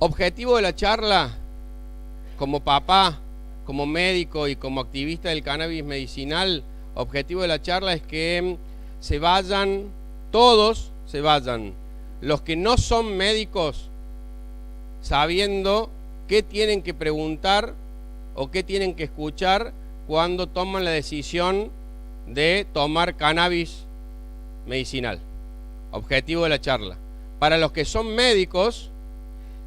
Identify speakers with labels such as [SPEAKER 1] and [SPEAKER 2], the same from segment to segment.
[SPEAKER 1] Objetivo de la charla, como papá, como médico y como activista del cannabis medicinal, objetivo de la charla es que se vayan, todos se vayan, los que no son médicos, sabiendo qué tienen que preguntar o qué tienen que escuchar cuando toman la decisión de tomar cannabis medicinal. Objetivo de la charla. Para los que son médicos,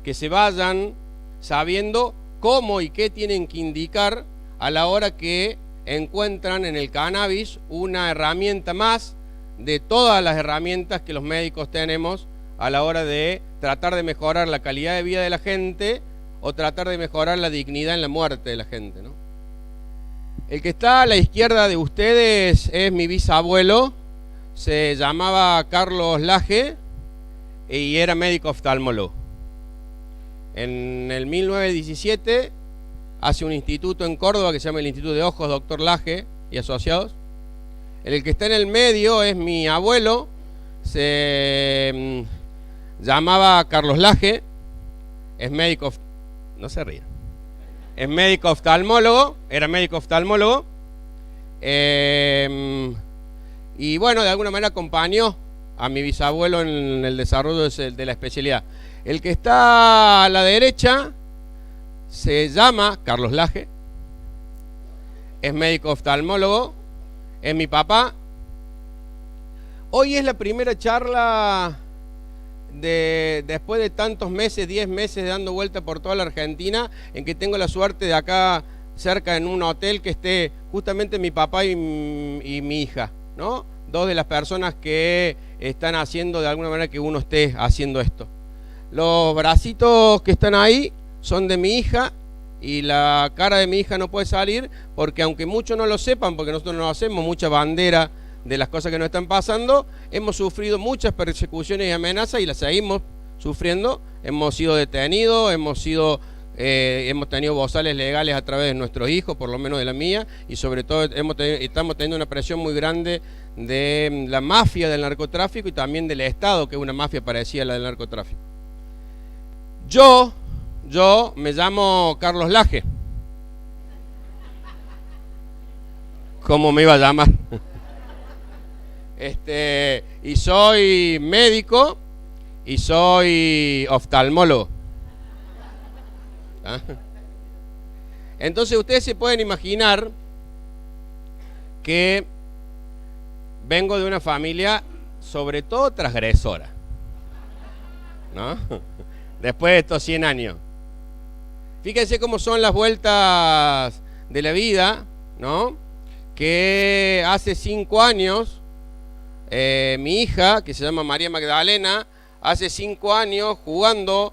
[SPEAKER 1] que se vayan sabiendo cómo y qué tienen que indicar a la hora que encuentran en el cannabis una herramienta más de todas las herramientas que los médicos tenemos a la hora de tratar de mejorar la calidad de vida de la gente o tratar de mejorar la dignidad en la muerte de la gente, ¿no? El que está a la izquierda de ustedes es mi bisabuelo, se llamaba Carlos Laje y era médico oftalmólogo. En el 1917 hace un instituto en Córdoba que se llama el Instituto de Ojos Dr. Laje y Asociados. El que está en el medio es mi abuelo, se llamaba Carlos Laje, es médico, no se ríe, es médico oftalmólogo, era médico oftalmólogo, y bueno, de alguna manera acompañó a mi bisabuelo en el desarrollo de la especialidad. El que está a la derecha se llama Carlos Laje, es médico oftalmólogo, es mi papá. Hoy es la primera charla después de tantos meses, 10 meses dando vuelta por toda la Argentina, en que tengo la suerte de acá cerca en un hotel que esté justamente mi papá y mi hija, ¿no? Dos de las personas que están haciendo de alguna manera que uno esté haciendo esto. Los bracitos que están ahí son de mi hija y la cara de mi hija no puede salir porque aunque muchos no lo sepan, porque nosotros no hacemos mucha bandera de las cosas que nos están pasando, hemos sufrido muchas persecuciones y amenazas y las seguimos sufriendo. Hemos sido detenidos, hemos tenido bozales legales a través de nuestros hijos, por lo menos de la mía, y sobre todo estamos teniendo una presión muy grande de la mafia del narcotráfico y también del Estado, que es una mafia parecida a la del narcotráfico. Yo me llamo Carlos Laje. ¿Cómo me iba a llamar? Y soy médico y soy oftalmólogo. ¿Ah? Entonces ustedes se pueden imaginar que vengo de una familia sobre todo transgresora, ¿no? Después de estos 100 años. Fíjense cómo son las vueltas de la vida, ¿no? Que hace 5 años, mi hija, que se llama María Magdalena, hace 5 años jugando,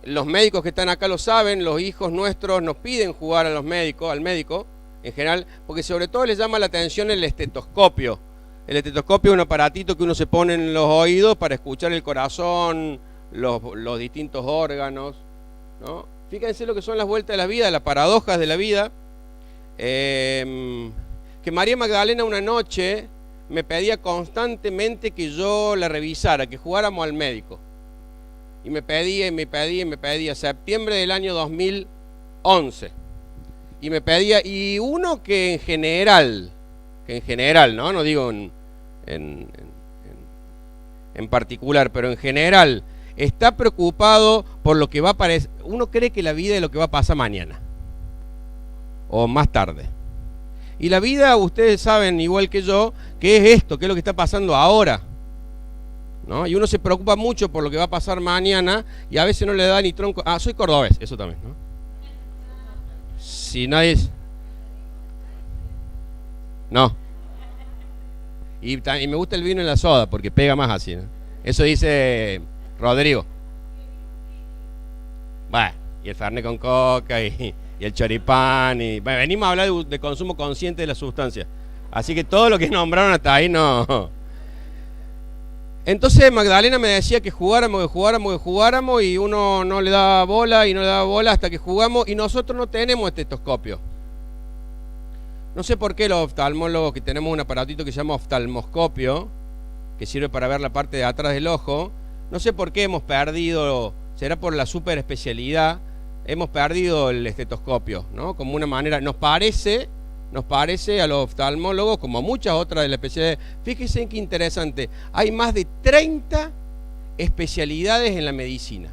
[SPEAKER 1] los médicos que están acá lo saben, los hijos nuestros nos piden jugar a al médico en general, porque sobre todo les llama la atención el estetoscopio. El estetoscopio es un aparatito que uno se pone en los oídos para escuchar el corazón, los distintos órganos, ¿no? Fíjense lo que son las vueltas de la vida, las paradojas de la vida. Que María Magdalena una noche me pedía constantemente que yo la revisara, que jugáramos al médico. Y me pedía, septiembre del año 2011. Y me pedía, y uno que en general, ¿no? No digo en particular, pero en general, está preocupado por lo que va a pasar. Uno cree que la vida es lo que va a pasar mañana o más tarde. Y la vida, ustedes saben igual que yo, qué es esto, qué es lo que está pasando ahora, ¿no? Y uno se preocupa mucho por lo que va a pasar mañana y a veces no le da ni tronco. Ah, soy cordobés, eso también, ¿no? Si nadie es... No. Y me gusta el vino en la soda porque pega más así, ¿no? Eso dice Rodrigo. Bueno, y el fernet con coca y el choripán. Bueno, venimos a hablar de consumo consciente de la sustancia. Así que todo lo que nombraron hasta ahí no. Entonces Magdalena me decía que jugáramos y uno no le daba bola hasta que jugamos y nosotros no tenemos estetoscopio. No sé por qué los oftalmólogos que tenemos un aparatito que se llama oftalmoscopio, que sirve para ver la parte de atrás del ojo, no sé por qué hemos perdido será por la superespecialidad, hemos perdido el estetoscopio, ¿no? Como una manera, nos parece a los oftalmólogos, como a muchas otras de las especialidades. Fíjense qué interesante, hay más de 30 especialidades en la medicina.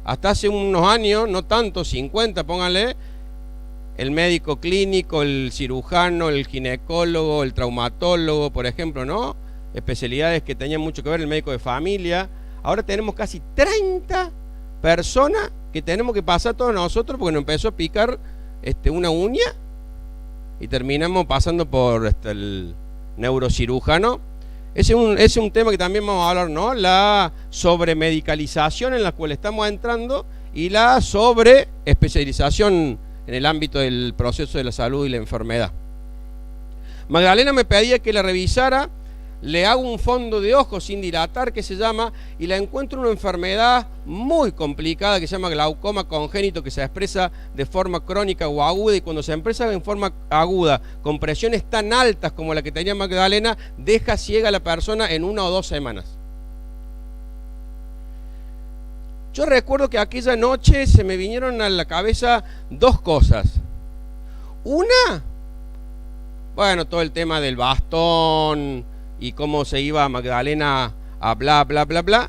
[SPEAKER 1] Hasta hace unos años, no tanto, 50, pónganle, el médico clínico, el cirujano, el ginecólogo, el traumatólogo, por ejemplo, ¿no? Especialidades que tenían mucho que ver, el médico de familia. Ahora tenemos casi 30 personas que tenemos que pasar todos nosotros porque nos empezó a picar una uña y terminamos pasando por el neurocirujano. Ese es un tema que también vamos a hablar, ¿no? La sobremedicalización en la cual estamos entrando y la sobreespecialización en el ámbito del proceso de la salud y la enfermedad. Magdalena me pedía que la revisara, le hago un fondo de ojos sin dilatar que se llama, y la encuentro una enfermedad muy complicada que se llama glaucoma congénito, que se expresa de forma crónica o aguda, y cuando se expresa en forma aguda con presiones tan altas como la que tenía Magdalena, deja ciega a la persona en 1 o 2 semanas. Yo recuerdo que aquella noche se me vinieron a la cabeza 2 cosas. Una, bueno, todo el tema del bastón y cómo se iba Magdalena a bla, bla, bla, bla.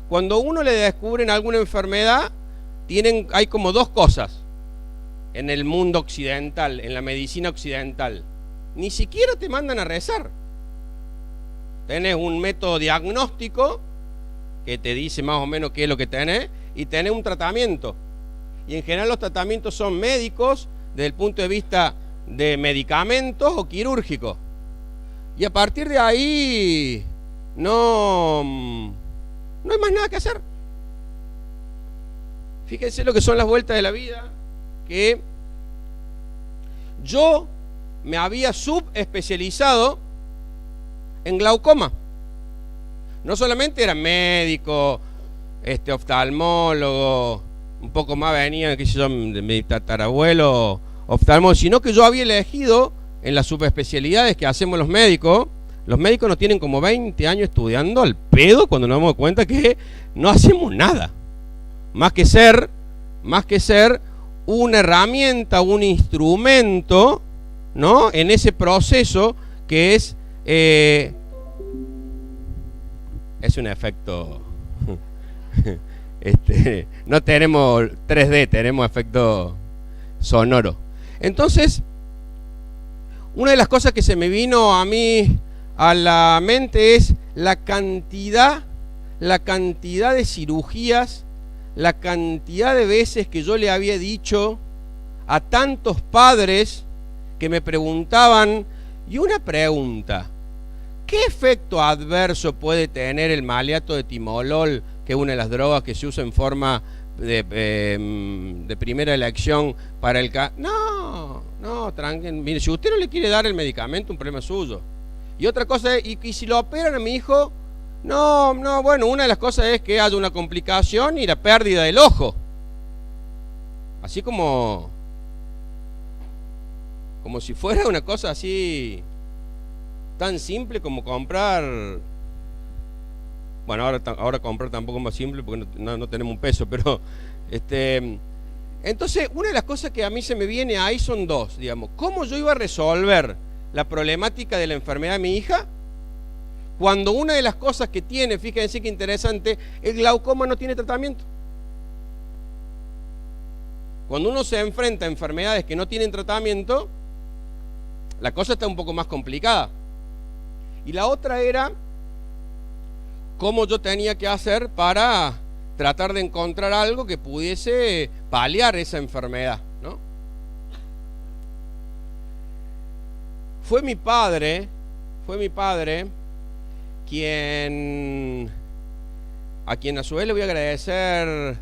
[SPEAKER 1] Cuando uno le descubren alguna enfermedad, hay como 2 cosas en el mundo occidental, en la medicina occidental. Ni siquiera te mandan a rezar. Tenés un método diagnóstico que te dice más o menos qué es lo que tenés, y tenés un tratamiento. Y en general los tratamientos son médicos desde el punto de vista de medicamentos o quirúrgicos. Y a partir de ahí no hay más nada que hacer. Fíjense lo que son las vueltas de la vida, que yo me había subespecializado en glaucoma. No solamente era médico, oftalmólogo, un poco más venía, qué sé yo, de mi tatarabuelo oftalmólogo, sino que yo había elegido en las subespecialidades que hacemos los médicos. Los médicos nos tienen como 20 años estudiando al pedo cuando nos damos cuenta que no hacemos nada. Más que ser una herramienta, un instrumento, ¿no? En ese proceso que es un efecto. No tenemos 3D, tenemos efecto sonoro. Entonces, una de las cosas que se me vino a mí a la mente es la cantidad de cirugías, la cantidad de veces que yo le había dicho a tantos padres que me preguntaban, y una pregunta: ¿qué efecto adverso puede tener el maleato de timolol, que es una de las drogas que se usa en forma de primera elección para el No, tranquilo. Mire, si usted no le quiere dar el medicamento, un problema suyo. Y otra cosa es, ¿y si lo operan a mi hijo? No, bueno, una de las cosas es que haya una complicación y la pérdida del ojo. Así como si fuera una cosa así tan simple como comprar. Bueno, ahora comprar tampoco es más simple porque no tenemos un peso, pero entonces una de las cosas que a mí se me viene ahí son 2, digamos. ¿Cómo yo iba a resolver la problemática de la enfermedad de mi hija? Cuando una de las cosas que tiene, fíjense qué interesante, el glaucoma no tiene tratamiento. Cuando uno se enfrenta a enfermedades que no tienen tratamiento, la cosa está un poco más complicada. Y la otra era cómo yo tenía que hacer para tratar de encontrar algo que pudiese paliar esa enfermedad, ¿no? Fue mi padre a quien a su vez le voy a agradecer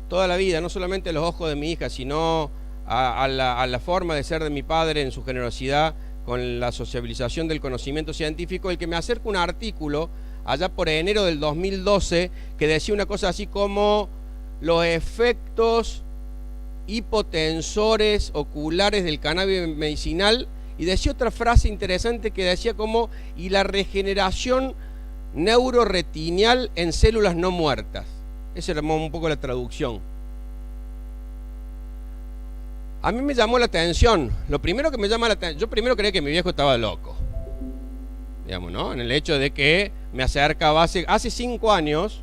[SPEAKER 1] toda la vida, no solamente a los ojos de mi hija, sino a la forma de ser de mi padre en su generosidad con la sociabilización del conocimiento científico, el que me acerca un artículo allá por enero del 2012 que decía una cosa así como los efectos hipotensores oculares del cannabis medicinal, y decía otra frase interesante que decía como y la regeneración neuroretinial en células no muertas. Esa era un poco la traducción. A mí me llamó la atención. Lo primero que me llama la atención, yo primero creí que mi viejo estaba loco, digamos, ¿no? En el hecho de que me acercaba hace 5 años,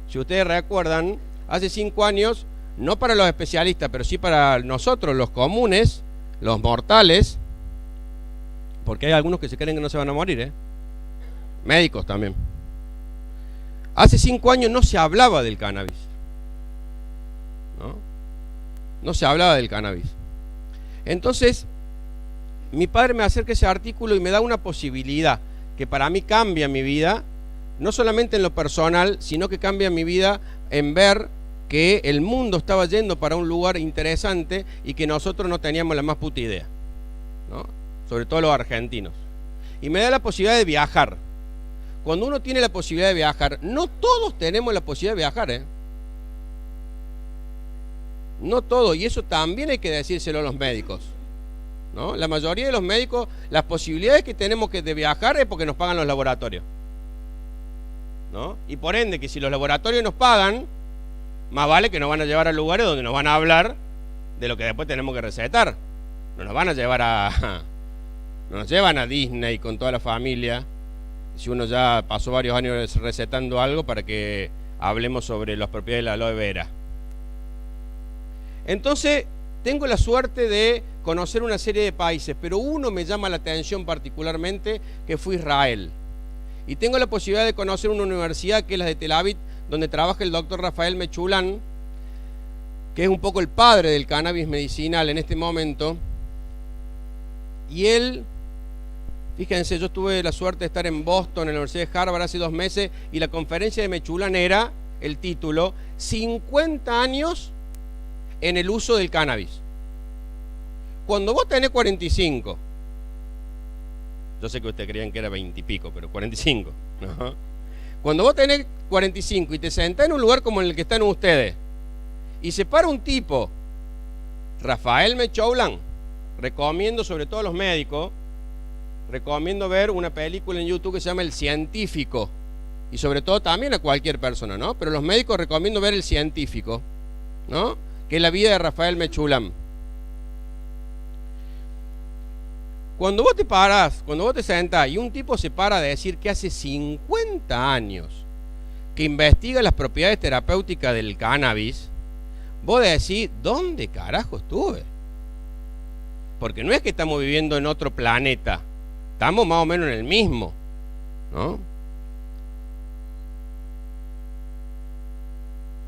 [SPEAKER 1] si ustedes recuerdan, hace 5 años, no para los especialistas, pero sí para nosotros, los comunes, los mortales, porque hay algunos que se creen que no se van a morir, médicos también. Hace 5 años no se hablaba del cannabis, ¿no? No se hablaba del cannabis. Entonces, mi padre me acerca ese artículo y me da una posibilidad que para mí cambia mi vida, no solamente en lo personal, sino que cambia mi vida en ver que el mundo estaba yendo para un lugar interesante y que nosotros no teníamos la más puta idea, ¿no? Sobre todo los argentinos. Y me da la posibilidad de viajar. Cuando uno tiene la posibilidad de viajar, no todos tenemos la posibilidad de viajar, No todos, y eso también hay que decírselo a los médicos, ¿no? La mayoría de los médicos, las posibilidades que tenemos de viajar es porque nos pagan los laboratorios, ¿no? Y por ende, que si los laboratorios nos pagan, más vale que nos van a llevar a lugares donde nos van a hablar de lo que después tenemos que recetar. No nos van a llevar no nos llevan a Disney con toda la familia, si uno ya pasó varios años recetando algo para que hablemos sobre las propiedades de la aloe vera. Entonces, tengo la suerte de conocer una serie de países, pero uno me llama la atención particularmente, que fue Israel. Y tengo la posibilidad de conocer una universidad que es la de Tel Aviv, donde trabaja el doctor Rafael Mechoulam, que es un poco el padre del cannabis medicinal en este momento. Y él, fíjense, yo tuve la suerte de estar en Boston, en la Universidad de Harvard, hace 2 meses, y la conferencia de Mechoulam era, el título, 50 años en el uso del cannabis. Cuando vos tenés 45, yo sé que ustedes creían que era 20 y pico, pero 45, ¿no? Cuando vos tenés 45 y te sentás en un lugar como en el que están ustedes, y se para un tipo, Rafael Mechoulam, recomiendo sobre todo a los médicos, recomiendo ver una película en YouTube que se llama El Científico, y sobre todo también a cualquier persona, ¿no? Pero los médicos recomiendo ver El Científico, ¿no? Que es la vida de Rafael Mechoulam. Cuando vos te parás, cuando vos te sentás y un tipo se para a decir que hace 50 años que investiga las propiedades terapéuticas del cannabis, vos decís, ¿dónde carajo estuve? Porque no es que estamos viviendo en otro planeta, estamos más o menos en el mismo, ¿no?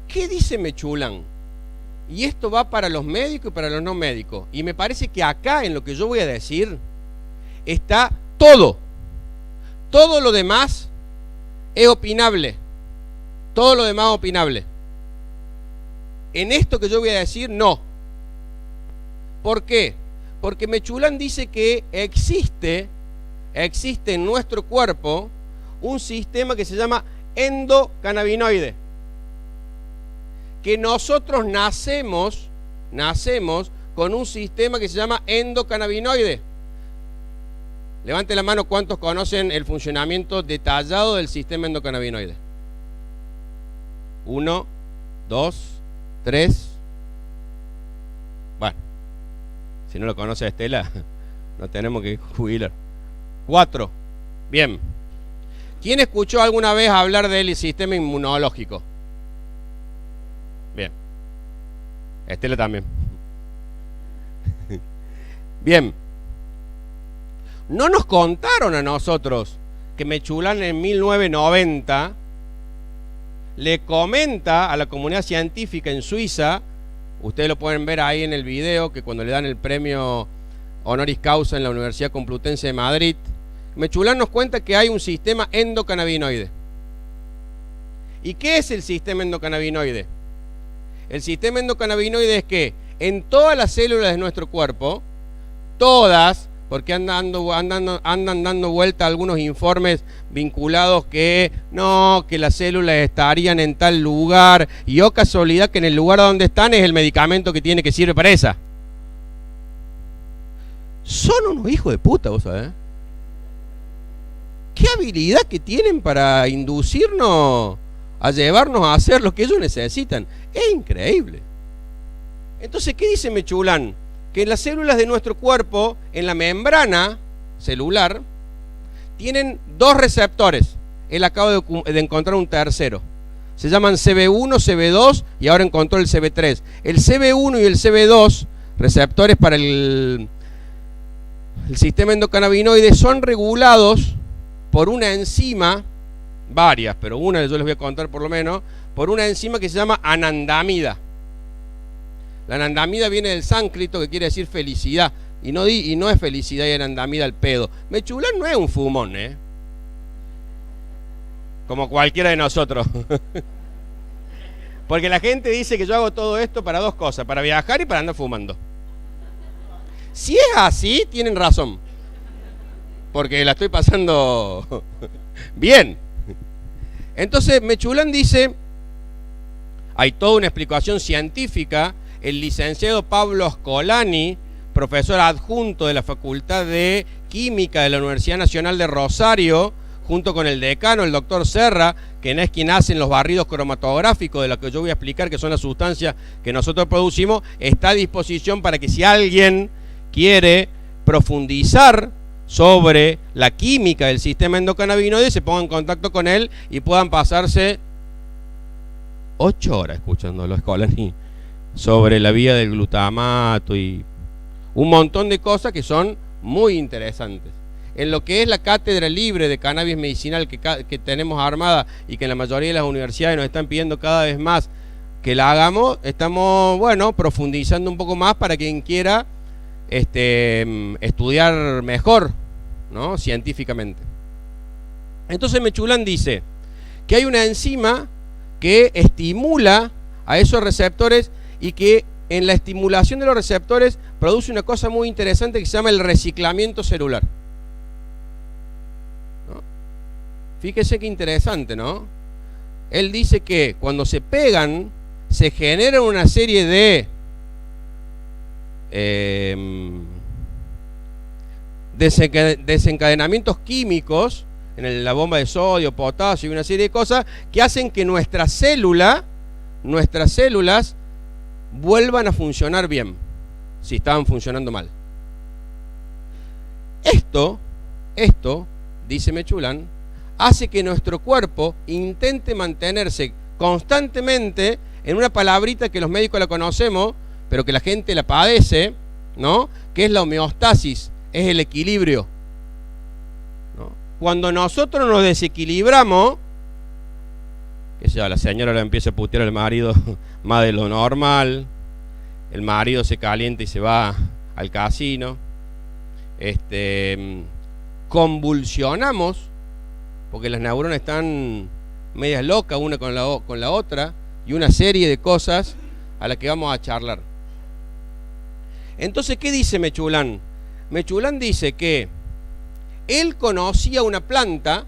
[SPEAKER 1] ¿Qué dice Mechoulam? Y esto va para los médicos y para los no médicos. Y me parece que acá, en lo que yo voy a decir, está todo. Todo lo demás es opinable. Todo lo demás es opinable. En esto que yo voy a decir, no. ¿Por qué? Porque Mechoulam dice que existe en nuestro cuerpo un sistema que se llama endocannabinoide. Que nosotros nacemos con un sistema que se llama endocannabinoide. Levante la mano cuántos conocen el funcionamiento detallado del sistema endocannabinoide. 1, 2, 3. Bueno, si no lo conoce Estela, no tenemos que jubilar. 4. Bien. ¿Quién escuchó alguna vez hablar del sistema inmunológico? Bien. Estela también. Bien. No nos contaron a nosotros que Mechoulam en 1990 le comenta a la comunidad científica en Suiza, ustedes lo pueden ver ahí en el video, que cuando le dan el premio honoris causa en la Universidad Complutense de Madrid, Mechoulam nos cuenta que hay un sistema endocannabinoide. ¿Y qué es el sistema endocannabinoide? El sistema endocannabinoide es que en todas las células de nuestro cuerpo, todas, porque andan dando vuelta algunos informes vinculados que no, que las células estarían en tal lugar, y oh casualidad que en el lugar donde están es el medicamento que sirve para esa. Son unos hijos de puta, vos sabés. ¿Qué habilidad que tienen para inducirnos a llevarnos a hacer lo que ellos necesitan. Es increíble. Entonces, ¿qué dice Mechulán? Que en las células de nuestro cuerpo, en la membrana celular, tienen dos receptores. Él acaba de encontrar un tercero. Se llaman CB1, CB2 y ahora encontró el CB3. El CB1 y el CB2, receptores para el sistema endocannabinoide, son regulados por una enzima, varias, pero una yo les voy a contar por lo menos, por una enzima que se llama anandamida. La anandamida viene del sánscrito, que quiere decir felicidad, y no es felicidad y anandamida al pedo. Mechulán no es un fumón, como cualquiera de nosotros. Porque la gente dice que yo hago todo esto para dos cosas, para viajar y para andar fumando. Si es así, tienen razón. Porque la estoy pasando bien. Entonces, Mechulán dice, hay toda una explicación científica. El licenciado Pablo Scolani, profesor adjunto de la Facultad de Química de la Universidad Nacional de Rosario, junto con el decano, el doctor Serra, que es quien hace los barridos cromatográficos, de lo que yo voy a explicar, que son las sustancias que nosotros producimos, está a disposición para que si alguien quiere profundizar sobre la química del sistema endocannabinoide, se ponga en contacto con él y puedan pasarse 8 horas escuchándolo, Scolani, sobre la vía del glutamato y un montón de cosas que son muy interesantes. En lo que es la cátedra libre de cannabis medicinal que tenemos armada y que en la mayoría de las universidades nos están pidiendo cada vez más que la hagamos, estamos, profundizando un poco más para quien quiera estudiar mejor, ¿no? Científicamente. Entonces Mechulán dice que hay una enzima que estimula a esos receptores y que en la estimulación de los receptores produce una cosa muy interesante que se llama el reciclamiento celular. ¿No? Fíjese qué interesante, ¿no? Él dice que cuando se pegan se genera una serie de desencadenamientos químicos en la bomba de sodio, potasio y una serie de cosas que hacen que nuestras células vuelvan a funcionar bien, si estaban funcionando mal. Esto, dice Mechulán, hace que nuestro cuerpo intente mantenerse constantemente en una palabrita que los médicos la conocemos, pero que la gente la padece, ¿no? Que es la homeostasis, es el equilibrio, ¿no? Cuando nosotros nos desequilibramos, que sea, la señora le empieza a putear al marido más de lo normal, el marido se calienta y se va al casino, convulsionamos, porque las neuronas están medias locas una con la otra, y una serie de cosas a las que vamos a charlar. Entonces, ¿qué dice Mechulán? Mechulán dice que él conocía una planta,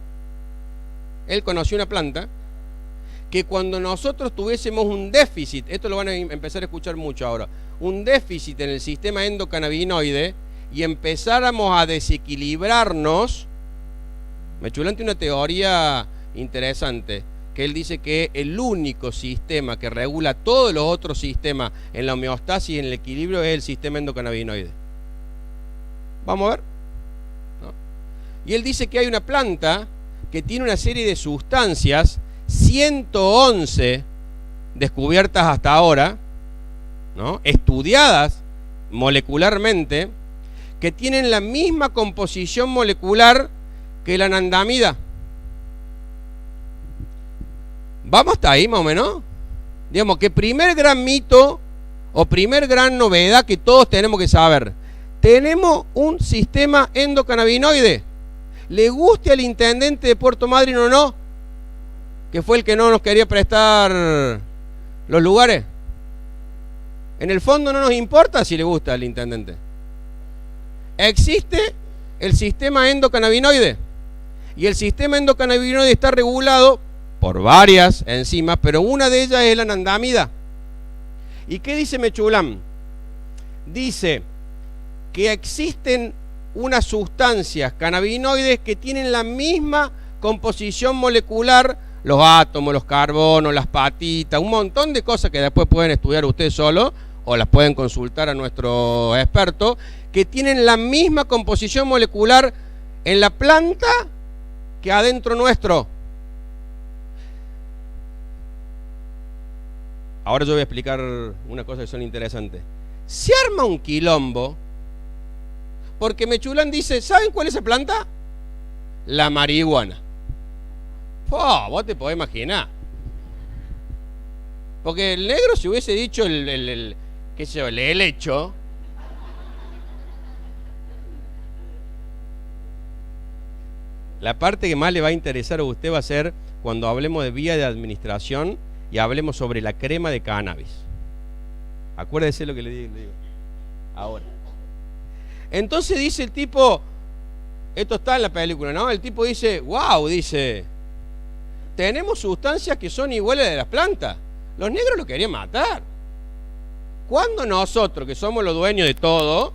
[SPEAKER 1] que cuando nosotros tuviésemos un déficit, esto lo van a empezar a escuchar mucho ahora, un déficit en el sistema endocannabinoide y empezáramos a desequilibrarnos, Mechulán tiene una teoría interesante, que él dice que el único sistema que regula todos los otros sistemas en la homeostasis y en el equilibrio es el sistema endocannabinoide. ¿Vamos a ver? ¿No? Y él dice que hay una planta que tiene una serie de sustancias, 111 descubiertas hasta ahora, ¿no? Estudiadas molecularmente, que tienen la misma composición molecular que la anandamida. ¿Vamos hasta ahí más o menos? Digamos que primer gran mito o primer gran novedad que todos tenemos que saber. Tenemos un sistema endocannabinoide. ¿Le guste al intendente de Puerto Madryn o no? Que fue el que no nos quería prestar los lugares. En el fondo no nos importa si le gusta al intendente. Existe el sistema endocannabinoide. Y el sistema endocannabinoide está regulado por varias enzimas, pero una de ellas es la anandamida. ¿Y qué dice Mechulán? Dice que existen unas sustancias cannabinoides que tienen la misma composición molecular, los átomos, los carbonos, las patitas, un montón de cosas que después pueden estudiar ustedes solos o las pueden consultar a nuestro experto, que tienen la misma composición molecular en la planta que adentro nuestro. Ahora yo voy a explicar una cosa que son interesantes. Se arma un quilombo porque Mechulán dice, ¿saben cuál es esa planta? La marihuana. Vos te podés imaginar. Porque el negro, si hubiese dicho qué sé yo, el helecho, la parte que más le va a interesar a usted va a ser cuando hablemos de vía de administración y hablemos sobre la crema de cannabis. Acuérdese lo que le digo. Ahora. Entonces dice el tipo, esto está en la película, ¿no? El tipo dice, wow, dice, tenemos sustancias que son iguales de las plantas. Los negros lo querían matar. ¿Cuándo nosotros, que somos los dueños de todo,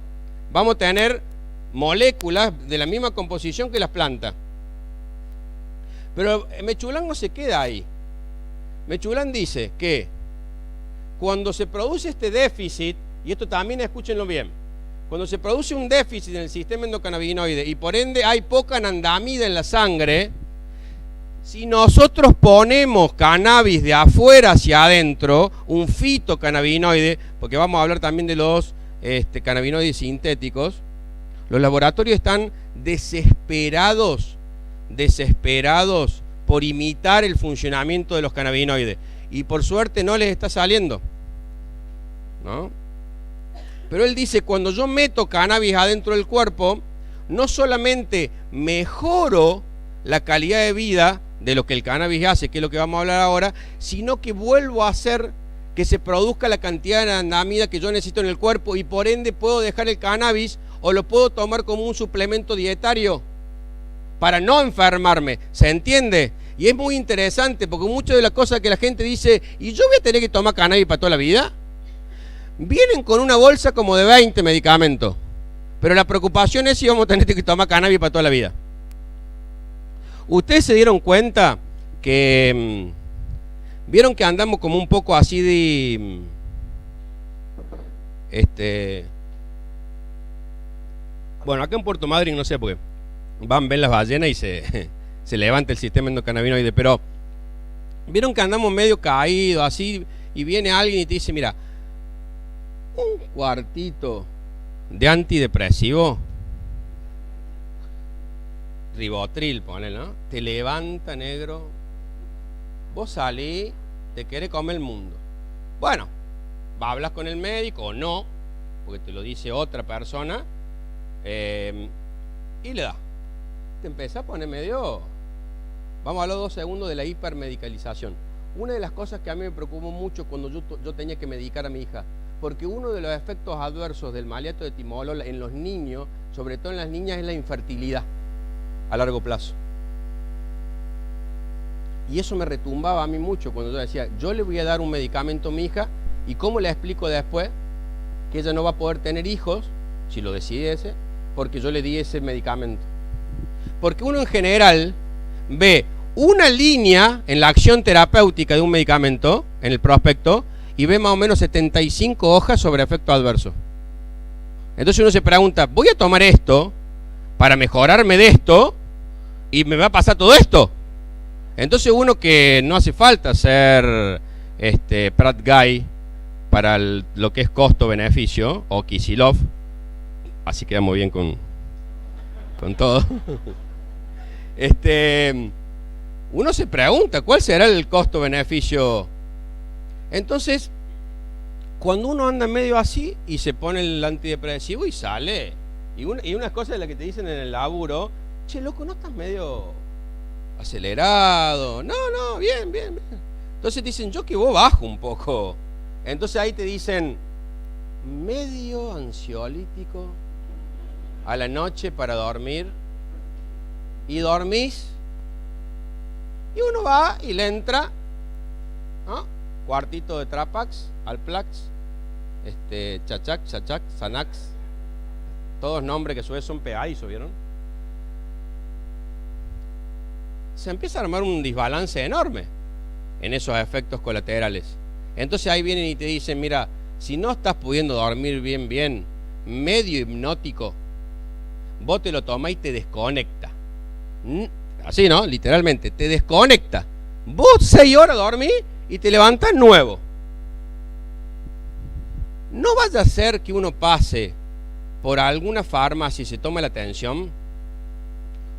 [SPEAKER 1] vamos a tener moléculas de la misma composición que las plantas? Pero Mechulán no se queda ahí. Mechulán dice que cuando se produce este déficit, y esto también escúchenlo bien, cuando se produce un déficit en el sistema endocannabinoide y por ende hay poca anandamida en la sangre, si nosotros ponemos cannabis de afuera hacia adentro, un fitocannabinoide, porque vamos a hablar también de los cannabinoides sintéticos, los laboratorios están desesperados por imitar el funcionamiento de los cannabinoides. Y por suerte no les está saliendo, ¿no? Pero él dice, cuando yo meto cannabis adentro del cuerpo, no solamente mejoro la calidad de vida de lo que el cannabis hace, que es lo que vamos a hablar ahora, sino que vuelvo a hacer que se produzca la cantidad de anandamida que yo necesito en el cuerpo y por ende puedo dejar el cannabis o lo puedo tomar como un suplemento dietario para no enfermarme. ¿Se entiende? Y es muy interesante porque muchas de las cosas que la gente dice, ¿y yo voy a tener que tomar cannabis para toda la vida? Vienen con una bolsa como de 20 medicamentos, pero la preocupación es si vamos a tener que tomar cannabis para toda la vida. Ustedes se dieron cuenta que vieron que andamos como un poco así de bueno, acá en Puerto Madryn no sé, porque van, ven las ballenas y se levanta el sistema endocannabinoide, pero vieron que andamos medio caídos así y viene alguien y te dice, mira, un cuartito de antidepresivo, Ribotril, ponele, ¿no? Te levanta, negro. Vos salís, te querés comer el mundo. Bueno, hablas con el médico o no, porque te lo dice otra persona, y le da. Te empezás a poner medio... Vamos a hablar 2 segundos de la hipermedicalización. Una de las cosas que a mí me preocupó mucho cuando yo tenía que medicar a mi hija, porque uno de los efectos adversos del maleato de timolol en los niños, sobre todo en las niñas, es la infertilidad a largo plazo. Y eso me retumbaba a mí mucho cuando yo decía, yo le voy a dar un medicamento a mi hija, y cómo le explico después que ella no va a poder tener hijos, si lo decidiese, porque yo le di ese medicamento. Porque uno en general ve una línea en la acción terapéutica de un medicamento, en el prospecto, y ve más o menos 75 hojas sobre efecto adverso. Entonces uno se pregunta, ¿voy a tomar esto para mejorarme de esto y me va a pasar todo esto? Entonces uno que no hace falta ser Pratt Guy para lo que es costo-beneficio, o Kisilov, así quedamos bien con todo. Uno se pregunta, ¿cuál será el costo-beneficio? Entonces, cuando uno anda medio así y se pone el antidepresivo y sale, y unas cosas de las que te dicen en el laburo, che, loco, ¿no estás medio acelerado? No, bien. Entonces dicen, yo que vos bajo un poco. Entonces ahí te dicen, medio ansiolítico a la noche para dormir, y dormís, y uno va y le entra, ¿no? Cuartito de Trapax, Alplax, Chachac, Xanax, todos nombres que a su vez son pegadizos, ¿vieron? se empieza a armar un desbalance enorme en esos efectos colaterales. Entonces ahí vienen y te dicen, mira, si no estás pudiendo dormir bien, medio hipnótico, vos te lo tomás y te desconecta. Así, ¿no? Literalmente, te desconecta. Vos 6 horas dormís y te levantás nuevo. No vaya a ser que uno pase por alguna farmacia y se tome la tensión,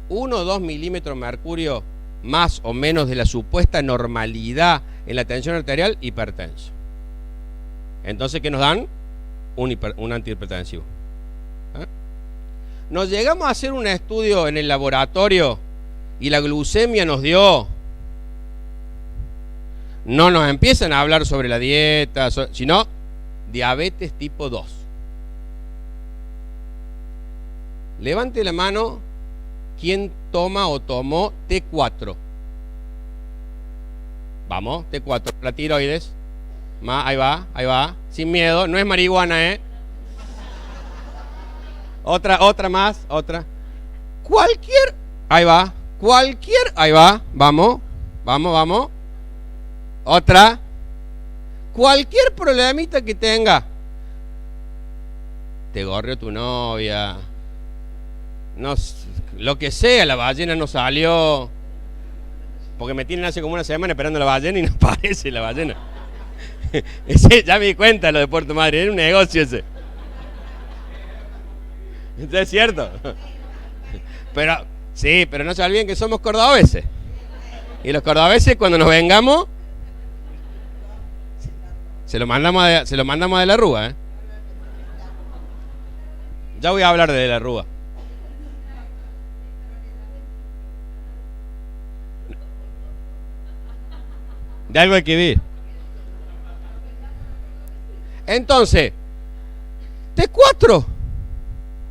[SPEAKER 1] 1 o 2 milímetros de mercurio más o menos de la supuesta normalidad en la tensión arterial, hipertenso. Entonces, ¿qué nos dan? Un antihipertensivo. Nos llegamos a hacer un estudio en el laboratorio y la glucemia nos dio. No nos empiezan a hablar sobre la dieta, sino diabetes tipo 2. Levante la mano quien toma o tomó T4. Vamos, T4, la tiroides. Ahí va. Sin miedo, no es marihuana, ¿eh? Otra más. Cualquier, ahí va. Ahí va. Vamos. Otra. Cualquier problemita que tenga. Te gorrió tu novia. No, lo que sea, la ballena no salió. Porque me tienen hace como una semana esperando la ballena y no aparece la ballena. Ese, ya me di cuenta lo de Puerto Madryn, era un negocio ese. ¿Esto es cierto? Pero, sí, pero no se olviden que somos cordobeses. Y los cordobeses cuando nos vengamos, se lo mandamos de la Rúa, ¿eh? Ya voy a hablar de la Rúa. De algo hay que vivir. Entonces, T4,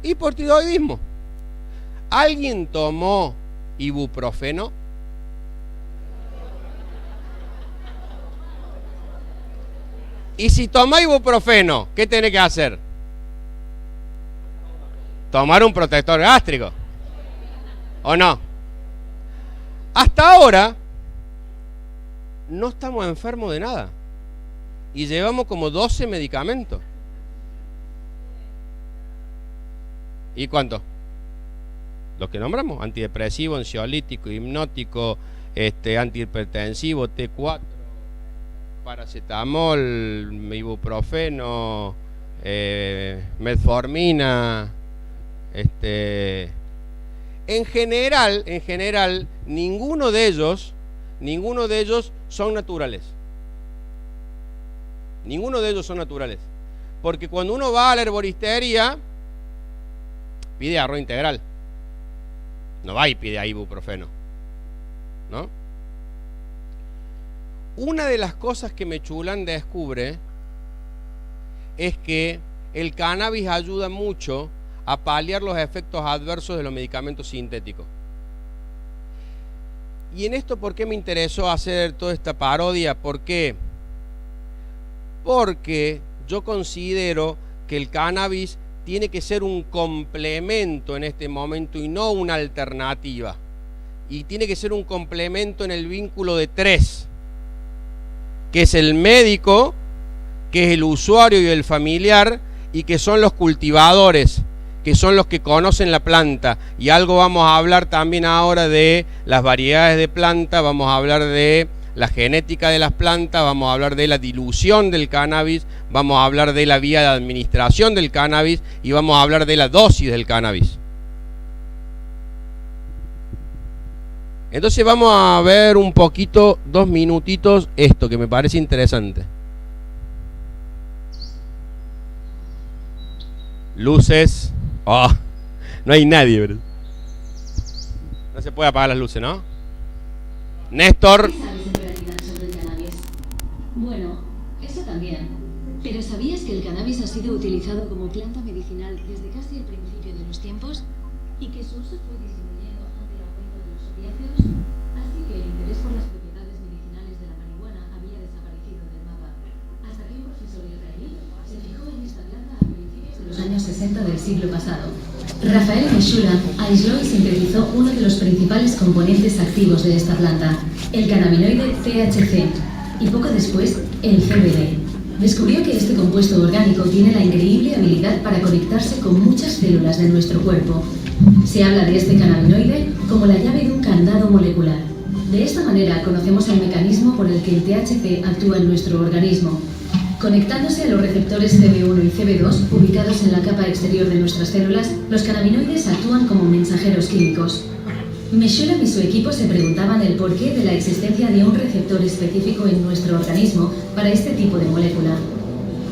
[SPEAKER 1] hipotiroidismo. ¿Alguien tomó ibuprofeno? Y si toma ibuprofeno, ¿qué tiene que hacer? Tomar un protector gástrico. ¿O no? Hasta ahora no estamos enfermos de nada. Y llevamos como 12 medicamentos. ¿Y cuántos? Los que nombramos: antidepresivo, ansiolítico, hipnótico, antihipertensivo, T4, paracetamol, ibuprofeno, metformina. En general, ninguno de ellos son naturales. Ninguno de ellos son naturales. Porque cuando uno va a la herboristería, pide arroz integral. No va y pide ibuprofeno, ¿no? Una de las cosas que Mechulán descubre es que el cannabis ayuda mucho a paliar los efectos adversos de los medicamentos sintéticos. Y en esto, ¿por qué me interesó hacer toda esta parodia? ¿Por qué? Porque yo considero que el cannabis tiene que ser un complemento en este momento y no una alternativa. Y tiene que ser un complemento en el vínculo de 3, que es el médico, que es el usuario y el familiar, y que son los cultivadores, que son los que conocen la planta. Y algo vamos a hablar también ahora de las variedades de planta, vamos a hablar de la genética de las plantas, vamos a hablar de la dilución del cannabis, vamos a hablar de la vía de administración del cannabis y vamos a hablar de la dosis del cannabis. Entonces vamos a ver un poquito, 2 minutitos, esto que me parece interesante. Luces. Oh, no hay nadie, ¿verdad? No se puede apagar las luces, ¿no? Néstor.
[SPEAKER 2] ¿Qué sabes en realidad sobre el cannabis? Bueno, eso también. Pero ¿sabías que el cannabis ha sido utilizado como planta medicinal desde casi el principio de los tiempos? Y que su uso fue disminuyendo ante el aumento de los opiáceos. Así que el interés por las propiedades medicinales de la marihuana había desaparecido del mapa. Hasta que un profesor israelí se fijó en esta planta a principios de los años 60 del siglo pasado. Rafael Meshulam aisló y sintetizó uno de los principales componentes activos de esta planta, el cannabinoide THC, y poco después el CBD. Descubrió que este compuesto orgánico tiene la increíble habilidad para conectarse con muchas células de nuestro cuerpo. Se habla de este cannabinoide como la llave de un candado molecular. De esta manera conocemos el mecanismo por el que el THC actúa en nuestro organismo. Conectándose a los receptores CB1 y CB2 ubicados en la capa exterior de nuestras células, los cannabinoides actúan como mensajeros químicos. Meshulam y su equipo se preguntaban el porqué de la existencia de un receptor específico en nuestro organismo para este tipo de molécula.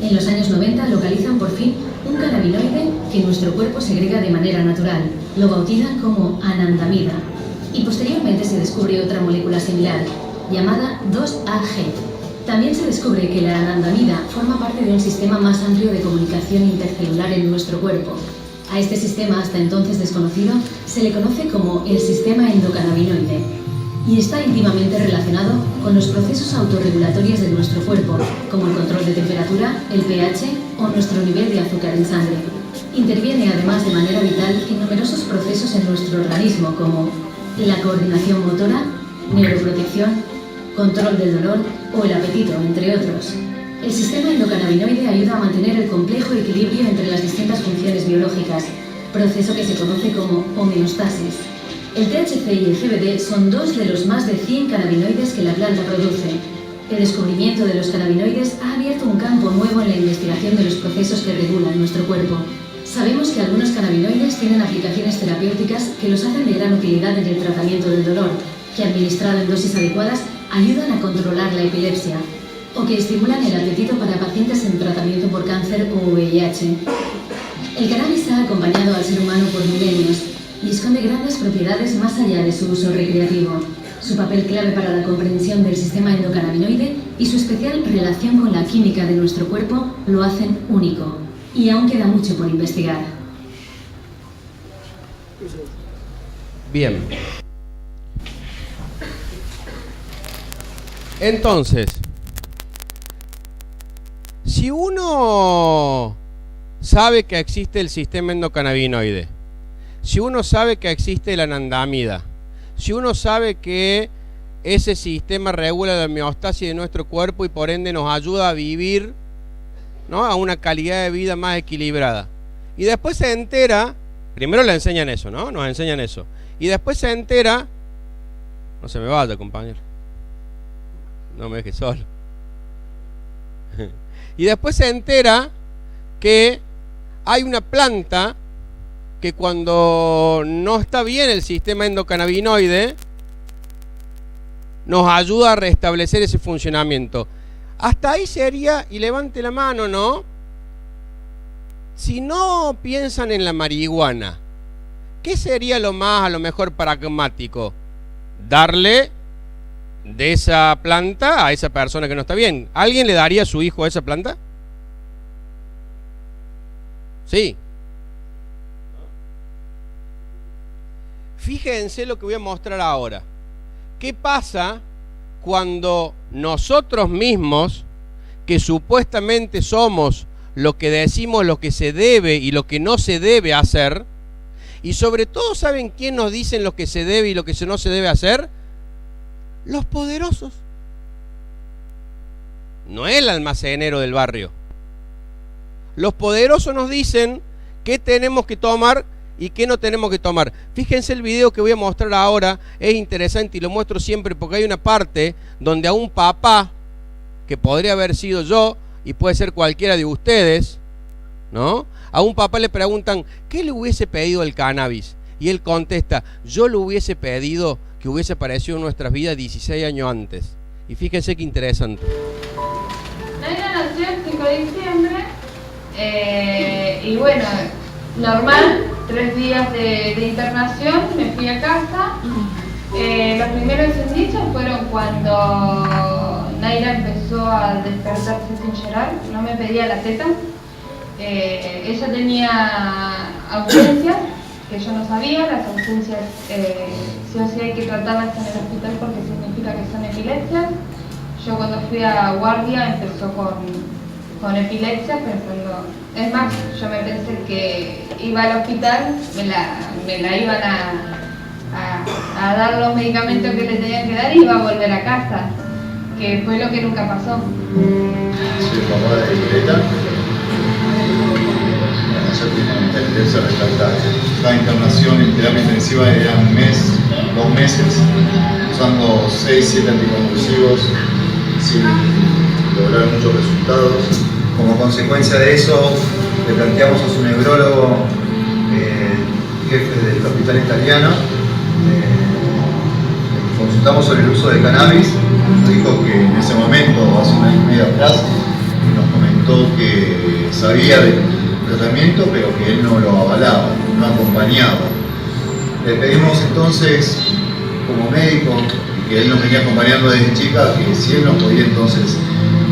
[SPEAKER 2] En los años 90 localizan por fin un cannabinoide que nuestro cuerpo segrega de manera natural. Lo bautizan como anandamida. Y posteriormente se descubre otra molécula similar, llamada 2-AG. También se descubre que la anandamida forma parte de un sistema más amplio de comunicación intercelular en nuestro cuerpo. A este sistema, hasta entonces desconocido, se le conoce como el sistema endocannabinoide y está íntimamente relacionado con los procesos autorregulatorios de nuestro cuerpo, como el control de temperatura, el pH o nuestro nivel de azúcar en sangre. Interviene además de manera vital en numerosos procesos en nuestro organismo, como la coordinación motora, neuroprotección, control del dolor o el apetito, entre otros. El sistema endocannabinoide ayuda a mantener el complejo equilibrio entre las distintas funciones biológicas, proceso que se conoce como homeostasis. El THC y el CBD son dos de los más de 100 cannabinoides que la planta produce. El descubrimiento de los cannabinoides ha abierto un campo nuevo en la investigación de los procesos que regulan nuestro cuerpo. Sabemos que algunos cannabinoides tienen aplicaciones terapéuticas que los hacen de gran utilidad en el tratamiento del dolor, que administrado en dosis adecuadas ayudan a controlar la epilepsia, o que estimulan el apetito para pacientes en tratamiento por cáncer o VIH. El cannabis ha acompañado al ser humano por milenios y esconde grandes propiedades más allá de su uso recreativo. Su papel clave para la comprensión del sistema endocannabinoide y su especial relación con la química de nuestro cuerpo lo hacen único, y aún queda mucho por investigar.
[SPEAKER 1] Bien. Entonces, si uno sabe que existe el sistema endocannabinoide, si uno sabe que existe la anandamida, si uno sabe que ese sistema regula la homeostasis de nuestro cuerpo y por ende nos ayuda a vivir, ¿no?, a una calidad de vida más equilibrada, y después se entera, primero le enseñan eso, ¿no? Nos enseñan eso, y después se entera, no se me vaya, compañero, no me deje solo. Y después se entera que hay una planta que cuando no está bien el sistema endocannabinoide nos ayuda a restablecer ese funcionamiento. Hasta ahí sería, y levante la mano, ¿no? Si no piensan en la marihuana, ¿qué sería lo más, a lo mejor, pragmático? Darle de esa planta a esa persona que no está bien. ¿Alguien le daría a su hijo a esa planta? Sí. Fíjense lo que voy a mostrar ahora. ¿Qué pasa cuando nosotros mismos, que supuestamente somos lo que decimos, lo que se debe y lo que no se debe hacer, y sobre todo, ¿saben quién nos dicen lo que se debe y lo que no se debe hacer? Los poderosos. No el almacenero del barrio. Los poderosos nos dicen qué tenemos que tomar y qué no tenemos que tomar. Fíjense el video que voy a mostrar ahora, es interesante y lo muestro siempre porque hay una parte donde a un papá, que podría haber sido yo y puede ser cualquiera de ustedes, ¿no? A un papá le preguntan, ¿qué le hubiese pedido el cannabis? Y él contesta, yo le hubiese pedido que hubiese aparecido en nuestras vidas 16 años antes. Y fíjense qué interesante.
[SPEAKER 3] Naila nació el 5 de diciembre y bueno, normal, 3 días de internación, me fui a casa. Los primeros indicios fueron cuando Naila empezó a despertarse sin llorar, no me pedía la teta. Ella tenía ausencias que yo no sabía, las ausencias sí o sí hay que tratarlas en el hospital porque significa que son epilepsias. Yo cuando fui a guardia empezó con con epilepsia, pero cuando... Es más, yo me pensé que iba al hospital, me la iban a dar los medicamentos que le tenían que dar y iba a volver a casa, que fue lo que nunca pasó.
[SPEAKER 4] Soy papá de Violeta. Ella tiene epilepsia refractaria. La internación en terapia intensiva era 1 mes, 2 meses, usando 6-7 anticonvulsivos sin lograr muchos resultados. Como consecuencia de eso, le planteamos a su neurólogo, jefe del hospital italiano, consultamos sobre el uso de cannabis. Nos dijo que en ese momento, hace 1 año y medio atrás, nos comentó que sabía del tratamiento, pero que él no lo avalaba, no acompañaba. Le pedimos entonces, como médico, que él nos venía acompañando desde chica, que si él nos podía entonces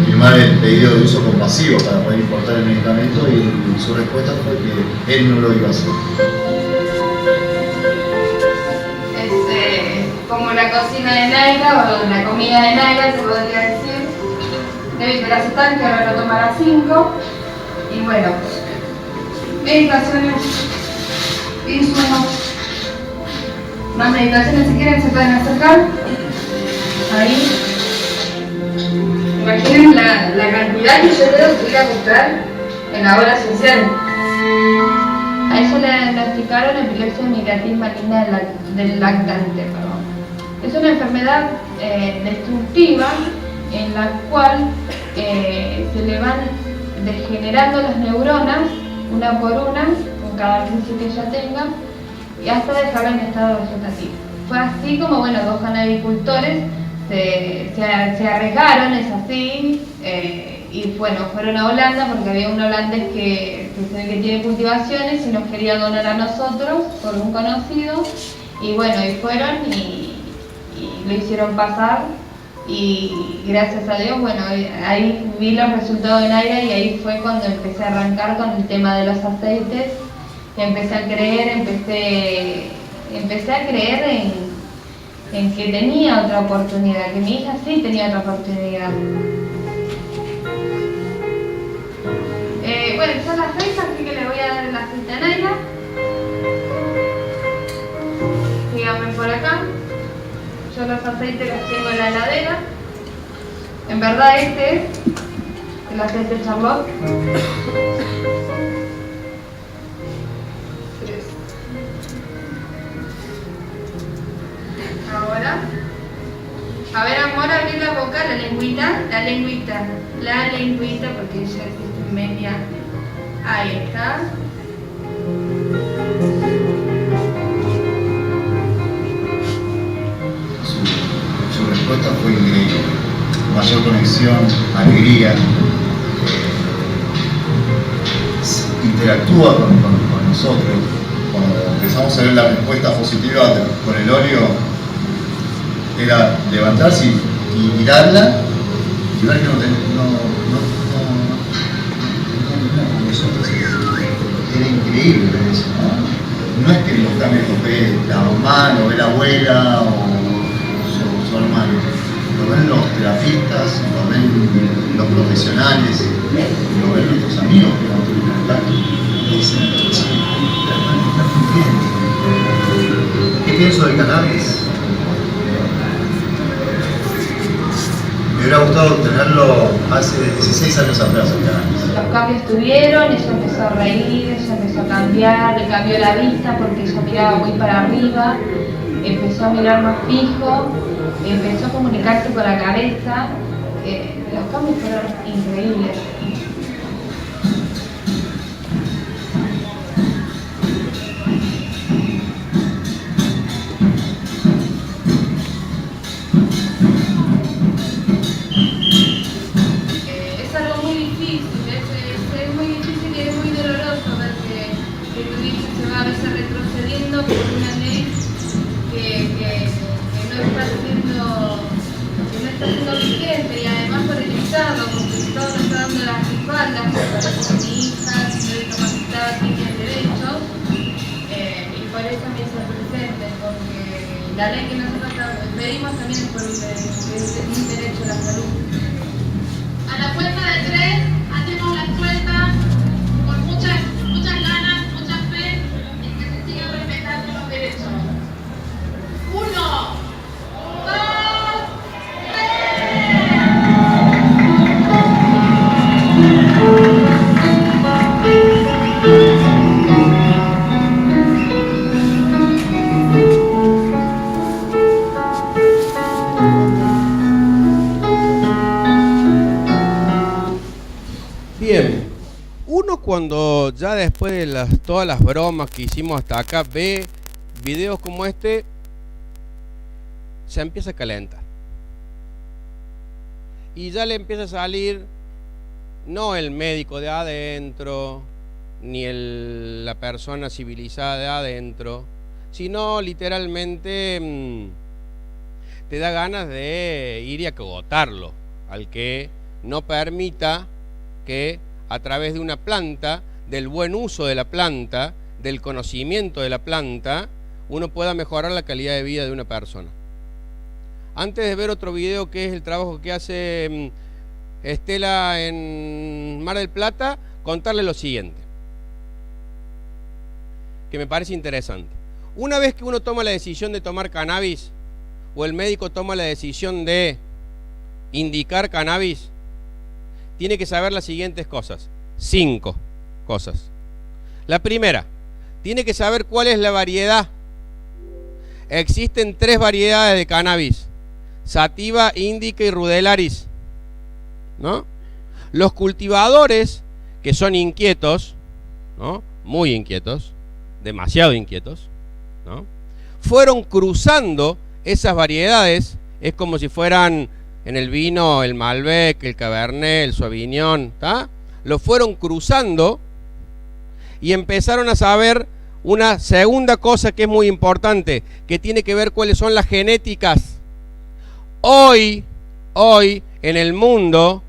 [SPEAKER 4] firmar el pedido de uso compasivo para poder importar el medicamento, y su respuesta fue que él no lo iba a hacer.
[SPEAKER 3] Como la cocina de Naira o la comida de Naira, se podría decir. Debe paracetamol, que ahora lo tomará 5. Y bueno, meditaciones, insumos. Más meditaciones, si quieren se pueden acercar. Ahí. Imaginen la cantidad que yo tengo que ir a buscar en la hora social. A ella le diagnosticaron epilepsia migratis maligna del lactante. Es una enfermedad destructiva en la cual se le van degenerando las neuronas una por una con cada crisis que ella tenga y hasta dejarla en estado vegetativo. Fue así como, bueno, 2 canabicultores se arriesgaron, es así, y bueno, fueron a Holanda porque había un holandés que se ve que tiene cultivaciones y nos quería donar a nosotros por un conocido, y bueno, y fueron y lo hicieron pasar, y gracias a Dios, bueno, ahí vi los resultados de Naira y ahí fue cuando empecé a arrancar con el tema de los aceites, y empecé a creer, empecé a creer en que tenía otra oportunidad, que mi hija sí tenía otra oportunidad. Bueno, son las 6, así que le voy a dar el aceite a Naira. Síganme por acá. Yo los aceites los tengo en la heladera. En verdad este es el aceite Charlotte. Ahora. A ver, amor, abrí la boca, la lengüita, porque ella es media. Ahí está.
[SPEAKER 4] Su respuesta fue increíble. Mayor conexión, alegría, interactúa con nosotros. Cuando empezamos a ver la respuesta positiva con el óleo, era levantarse y mirarla y ver que no nosotros. Era increíble ver eso, ¿no? No es que los cambios los ve la mamá, lo ve la abuela o su hermano, lo ven los terapistas, lo ven los profesionales, lo ven nuestros amigos que no tuvieron contacto. Y dicen, está bien. ¿Qué pienso del cannabis? Me hubiera gustado tenerlo hace 16 años atrás, el cannabis.
[SPEAKER 3] Los cambios tuvieron, ella empezó a reír, ella empezó a cambiar, le cambió la vista porque ella miraba muy para arriba, empezó a mirar más fijo, empezó a comunicarse con la cabeza. Los cambios fueron increíbles. La ley que nosotros pedimos también es por un derecho a la salud. A la cuenta de 3, hacemos
[SPEAKER 1] Bien, uno cuando ya después de todas las bromas que hicimos hasta acá ve videos como este, se empieza a calentar. Y ya le empieza a salir no el médico de adentro, ni la persona civilizada de adentro, sino literalmente te da ganas de ir y acogotarlo al que no permita que a través de una planta, del buen uso de la planta, del conocimiento de la planta, uno pueda mejorar la calidad de vida de una persona. Antes de ver otro video que es el trabajo que hace Estela en Mar del Plata, contarle lo siguiente, que me parece interesante. Una vez que uno toma la decisión de tomar cannabis, o el médico toma la decisión de indicar cannabis, tiene que saber las siguientes cosas. 5 cosas. La primera, tiene que saber cuál es la variedad. Existen 3 variedades de cannabis: sativa, indica y rudelaris, ¿no? Los cultivadores, que son inquietos, ¿no? Muy inquietos, demasiado inquietos, ¿no? Fueron cruzando esas variedades. Es como si fueran en el vino el Malbec, el Cabernet, el Sauvignon, ¿tá? Lo fueron cruzando y empezaron a saber una segunda cosa que es muy importante, que tiene que ver cuáles son las genéticas. Hoy en el mundo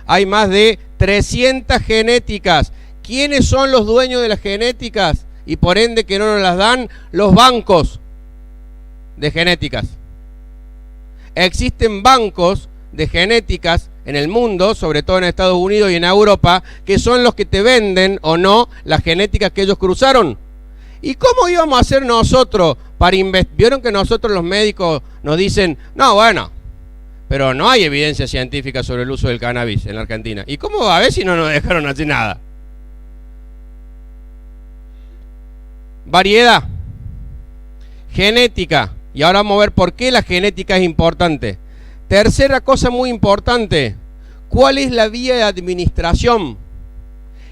[SPEAKER 1] hay más de 300 genéticas. ¿Quiénes son los dueños de las genéticas? Y por ende que no nos las dan los bancos de genéticas. Existen bancos de genéticas en el mundo, sobre todo en Estados Unidos y en Europa, que son los que te venden o no las genéticas que ellos cruzaron. ¿Y cómo íbamos a hacer nosotros para investigar? Vieron que nosotros los médicos nos dicen, no, bueno, pero no hay evidencia científica sobre el uso del cannabis en la Argentina. ¿Y cómo va a ver si no nos dejaron hacer nada? Variedad, genética. Y ahora vamos a ver por qué la genética es importante. Tercera cosa muy importante, ¿cuál es la vía de administración?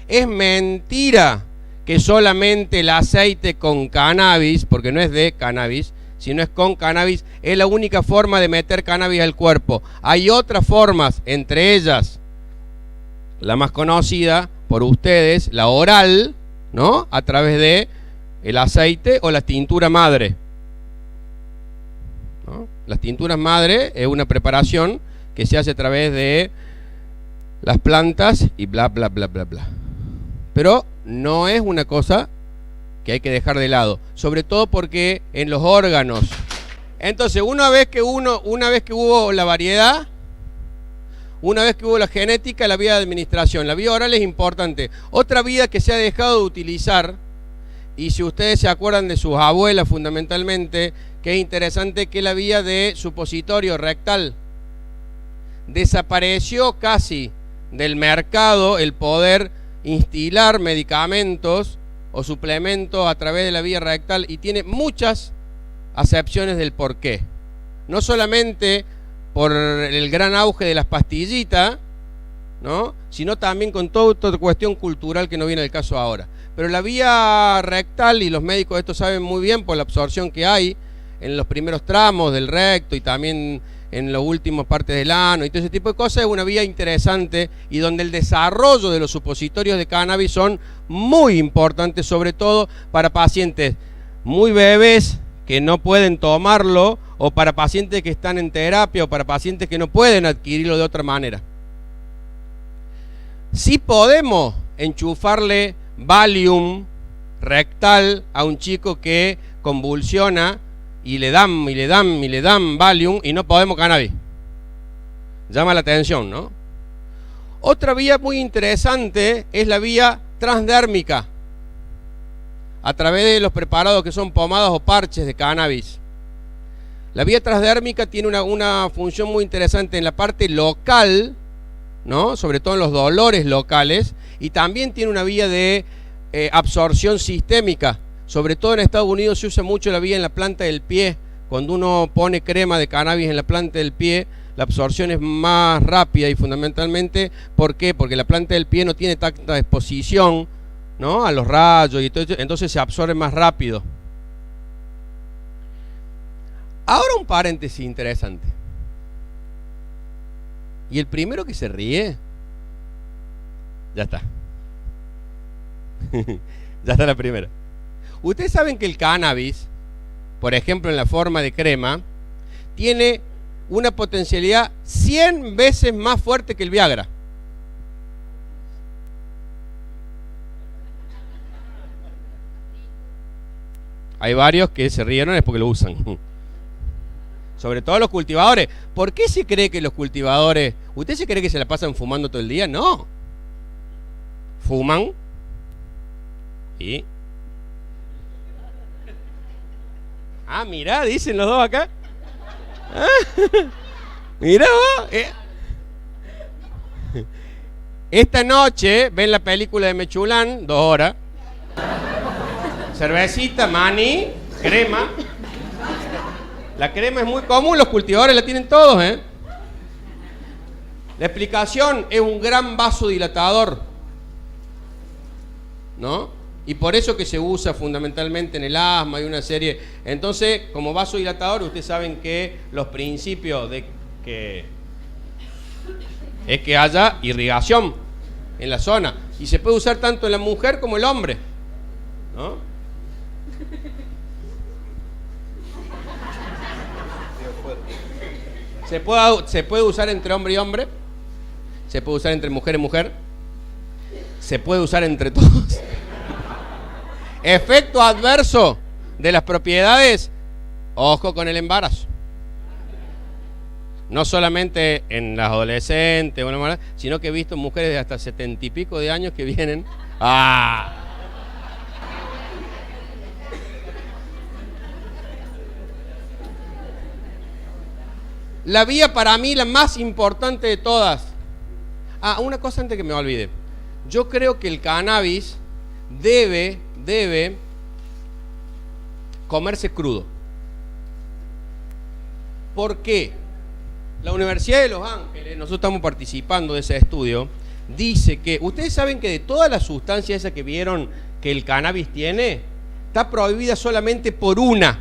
[SPEAKER 1] Es mentira que solamente el aceite con cannabis, porque no es de cannabis, sino es con cannabis, es la única forma de meter cannabis al cuerpo. Hay otras formas, entre ellas, la más conocida por ustedes, la oral, ¿no? A través de el aceite o la tintura madre, ¿no? Las tinturas madre es una preparación que se hace a través de las plantas y bla, bla, bla, bla, bla. Pero no es una cosa que hay que dejar de lado, sobre todo porque en los órganos. Entonces, una vez que hubo la variedad, una vez que hubo la genética, la vía de administración, la vía oral es importante. Otra vía que se ha dejado de utilizar, y si ustedes se acuerdan de sus abuelas fundamentalmente, que es interesante, que la vía de supositorio rectal. Desapareció casi del mercado el poder instilar medicamentos o suplementos a través de la vía rectal, y tiene muchas acepciones del por qué. No solamente por el gran auge de las pastillitas, ¿no? Sino también con toda otra cuestión cultural que no viene al caso ahora. Pero la vía rectal, y los médicos esto saben muy bien por la absorción que hay en los primeros tramos del recto y también en las últimas partes del ano y todo ese tipo de cosas, es una vía interesante y donde el desarrollo de los supositorios de cannabis son muy importantes, sobre todo para pacientes muy bebés que no pueden tomarlo, o para pacientes que están en terapia, o para pacientes que no pueden adquirirlo de otra manera. Sí podemos enchufarle Valium rectal a un chico que convulsiona y le dan Valium y no podemos cannabis. Llama la atención, ¿no? Otra vía muy interesante es la vía transdérmica, a través de los preparados que son pomadas o parches de cannabis. La vía transdérmica tiene una función muy interesante en la parte local, ¿no? Sobre todo en los dolores locales, y también tiene una vía de absorción sistémica. Sobre todo en Estados Unidos se usa mucho la vía en la planta del pie. Cuando uno pone crema de cannabis en la planta del pie, la absorción es más rápida y fundamentalmente, ¿por qué? Porque la planta del pie no tiene tanta exposición, ¿no?, a los rayos y todo, entonces se absorbe más rápido. Ahora un paréntesis interesante. Y el primero que se ríe, ya está. Ya está la primera. Ustedes saben que el cannabis, por ejemplo en la forma de crema, tiene una potencialidad 100 veces más fuerte que el Viagra. Hay varios que se rieron, es porque lo usan. Sobre todo los cultivadores. ¿Por qué se cree que los cultivadores... ¿Usted se cree que se la pasan fumando todo el día? No. Fuman. Y... Ah, mirá, dicen los dos acá. Ah, mirá vos. Esta noche ven la película de Mechulán, 2 horas. Cervecita, maní, crema. La crema es muy común, los cultivadores la tienen todos, ¿eh? La explicación es un gran vasodilatador, ¿no? Y por eso que se usa fundamentalmente en el asma y una serie. Entonces, como vasodilatador, ustedes saben que los principios de que es que haya irrigación en la zona. Y se puede usar tanto en la mujer como el hombre, ¿no? Se puede usar entre hombre y hombre, se puede usar entre mujer y mujer, se puede usar entre todos. Efecto adverso de las propiedades, ojo con el embarazo. No solamente en las adolescentes, sino que he visto mujeres de hasta 70 y pico de años que vienen. ¡Ah! La vía para mí la más importante de todas. Ah, una cosa antes que me olvide. Yo creo que el cannabis debe comerse crudo. ¿Por qué? La Universidad de Los Ángeles, nosotros estamos participando de ese estudio, dice que, ustedes saben que de todas las sustancias esas que vieron que el cannabis tiene, está prohibida solamente por una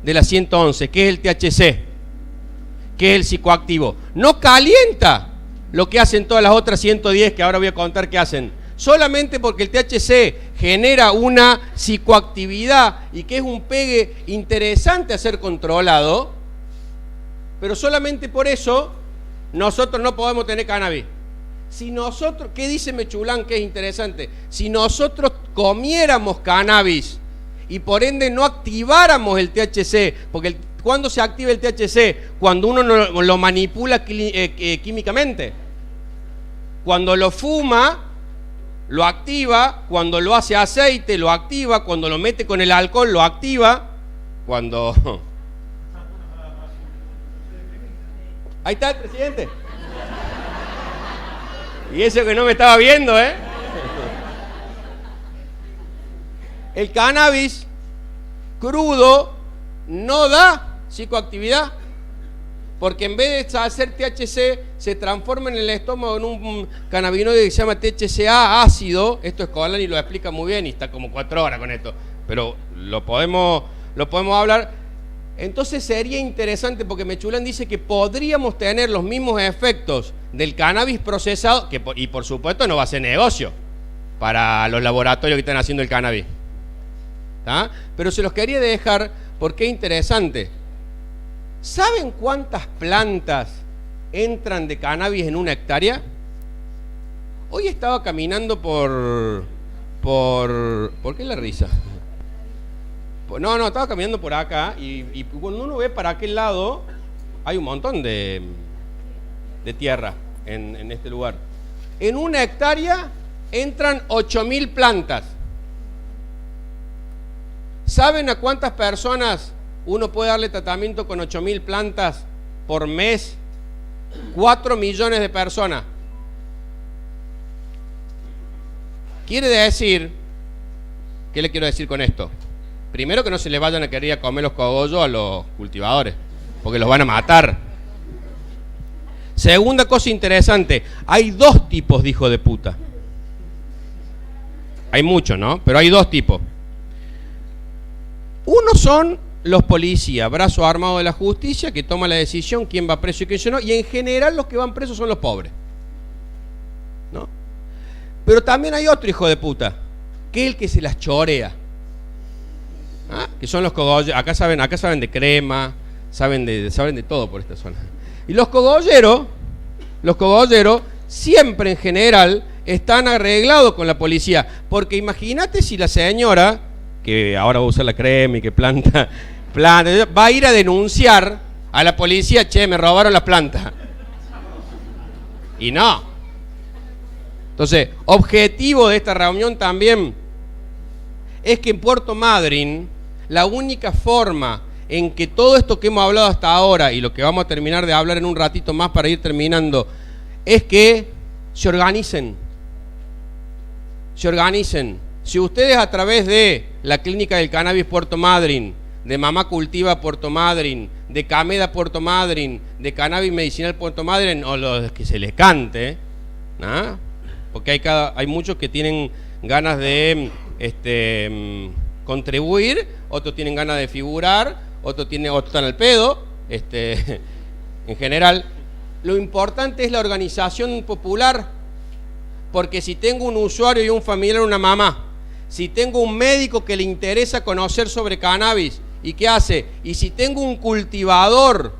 [SPEAKER 1] de las 111, que es el THC, que es el psicoactivo. No calienta lo que hacen todas las otras 110 que ahora voy a contar que hacen. Solamente porque el THC genera una psicoactividad y que es un pegue interesante a ser controlado, pero solamente por eso nosotros no podemos tener cannabis. Si nosotros, ¿qué dice Mechulán que es interesante? Si nosotros comiéramos cannabis y por ende no activáramos el THC, porque ¿cuándo se activa el THC? Cuando uno lo manipula químicamente. Cuando lo fuma, lo activa. Cuando lo hace aceite, lo activa. Cuando lo mete con el alcohol, lo activa. Cuando... Ahí está el presidente. Y eso que no me estaba viendo, ¿eh? El cannabis crudo no da psicoactividad, porque en vez de hacer THC se transforma en el estómago en un cannabinoide que se llama THCA ácido. Esto es Colani lo explica muy bien y está como 4 horas con esto, pero lo podemos hablar. Entonces sería interesante, porque Mechulán dice que podríamos tener los mismos efectos del cannabis procesado, y por supuesto no va a ser negocio para los laboratorios que están haciendo el cannabis, ¿tá? Pero se los quería dejar porque es interesante. ¿Saben cuántas plantas entran de cannabis en una hectárea? Hoy estaba caminando ¿por qué la risa? No, estaba caminando por acá y cuando uno ve para aquel lado hay un montón de tierra en este lugar. En una hectárea entran 8.000 plantas. ¿Saben a cuántas personas uno puede darle tratamiento con 8.000 plantas por mes? 4 millones de personas. Quiere decir, ¿qué le quiero decir con esto? Primero, que no se le vayan a querer comer los cogollos a los cultivadores, porque los van a matar. Segunda cosa interesante, hay dos tipos de hijo de puta. Hay muchos, ¿no? Pero hay dos tipos. Uno son los policías, brazo armado de la justicia, que toman la decisión quién va preso y quién no, y en general los que van presos son los pobres, ¿no? Pero también hay otro hijo de puta, que es el que se las chorea, ¿ah? Que son los cogolleros. Acá saben de crema, saben de todo por esta zona. Y los cogolleros siempre en general están arreglados con la policía, porque imagínate si la señora, que ahora va a usar la crema y que planta, va a ir a denunciar a la policía, che, me robaron la planta. Y no. Entonces, objetivo de esta reunión también es que en Puerto Madryn, la única forma en que todo esto que hemos hablado hasta ahora, y lo que vamos a terminar de hablar en un ratito más para ir terminando, es que se organicen. Se organicen. Si ustedes a través de la Clínica del Cannabis Puerto Madryn, de Mamá Cultiva Puerto Madryn, de Cameda Puerto Madryn, de Cannabis Medicinal Puerto Madryn, o los que se les cante, ¿no? Porque hay muchos que tienen ganas de contribuir, otros tienen ganas de figurar, otros están al pedo, en general. Lo importante es la organización popular, porque si tengo un usuario y un familiar, una mamá, si tengo un médico que le interesa conocer sobre cannabis, ¿y qué hace? Y si tengo un cultivador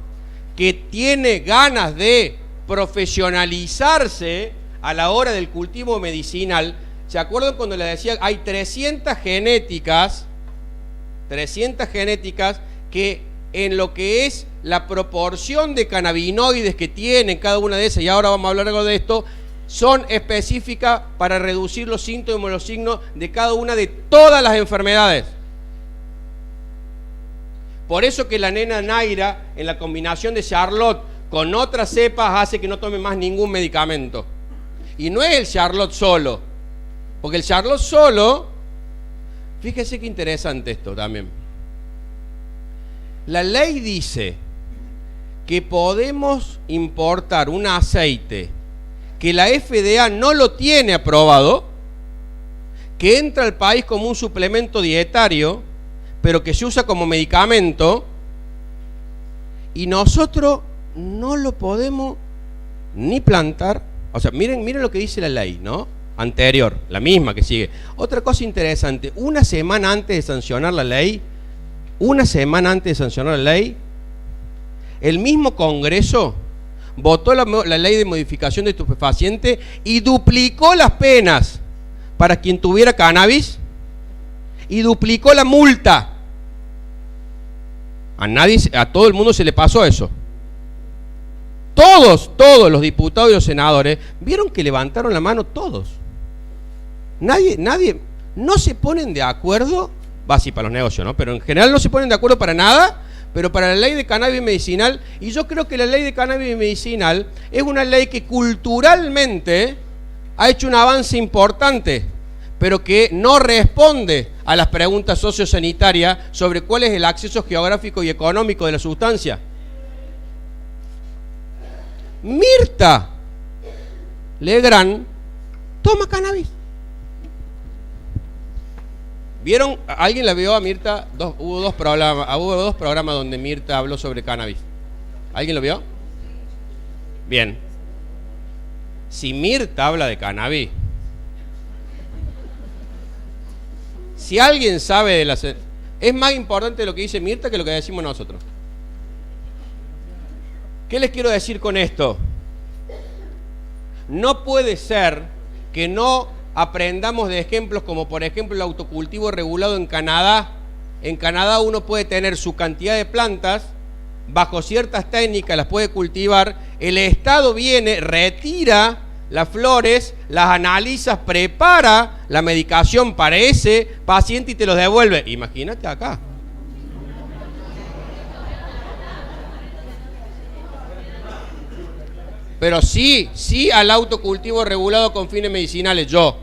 [SPEAKER 1] que tiene ganas de profesionalizarse a la hora del cultivo medicinal, ¿se acuerdan cuando les decía hay 300 genéticas que en lo que es la proporción de cannabinoides que tienen cada una de esas, y ahora vamos a hablar algo de esto, son específicas para reducir los síntomas, los signos de cada una de todas las enfermedades? Por eso que la nena Naira, en la combinación de Charlotte con otras cepas, hace que no tome más ningún medicamento. Y no es el Charlotte solo, porque el Charlotte solo, fíjese qué interesante esto también. La ley dice que podemos importar un aceite que la FDA no lo tiene aprobado, que entra al país como un suplemento dietario, pero que se usa como medicamento, y nosotros no lo podemos ni plantar. O sea, miren lo que dice la ley, ¿no? Anterior, la misma que sigue. Otra cosa interesante, una semana antes de sancionar la ley, el mismo Congreso votó la ley de modificación de estupefacientes y duplicó las penas para quien tuviera cannabis y duplicó la multa. A todo el mundo se le pasó eso. Todos los diputados y los senadores vieron que levantaron la mano todos. Nadie, no se ponen de acuerdo, va así para los negocios, ¿no? Pero en general no se ponen de acuerdo para nada, pero para la ley de cannabis medicinal, y yo creo que la ley de cannabis medicinal es una ley que culturalmente ha hecho un avance importante, pero que no responde a las preguntas sociosanitarias sobre cuál es el acceso geográfico y económico de la sustancia. Mirta Legrand toma cannabis. ¿Vieron? ¿Alguien la vio a Mirta? Hubo dos programas donde Mirta habló sobre cannabis. ¿Alguien lo vio? Bien. Si Mirta habla de cannabis, si alguien sabe de las... Es más importante lo que dice Mirta que lo que decimos nosotros. ¿Qué les quiero decir con esto? No puede ser que no aprendamos de ejemplos como por ejemplo el autocultivo regulado en Canadá. En Canadá uno puede tener su cantidad de plantas, bajo ciertas técnicas las puede cultivar, el Estado viene, retira las flores, las analiza, prepara la medicación para ese paciente y te los devuelve. Imagínate acá. Pero sí al autocultivo regulado con fines medicinales, yo,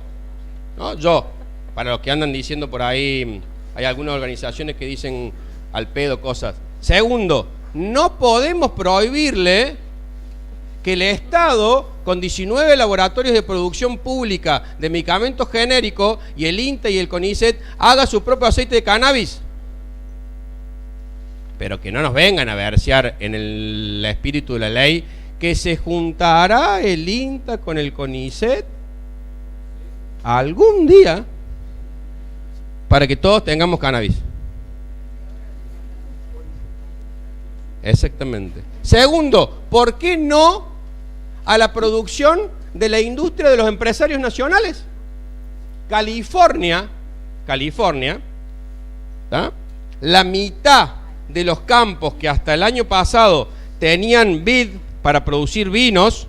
[SPEAKER 1] para los que andan diciendo por ahí, hay algunas organizaciones que dicen al pedo cosas. Segundo, no podemos prohibirle que el Estado, con 19 laboratorios de producción pública de medicamentos genéricos, y el INTA y el CONICET, haga su propio aceite de cannabis. Pero que no nos vengan a versear en el espíritu de la ley que se juntará el INTA con el CONICET algún día para que todos tengamos cannabis. Exactamente. Segundo, ¿por qué no a la producción de la industria de los empresarios nacionales? California, ¿tá? La mitad de los campos que hasta el año pasado tenían vid para producir vinos,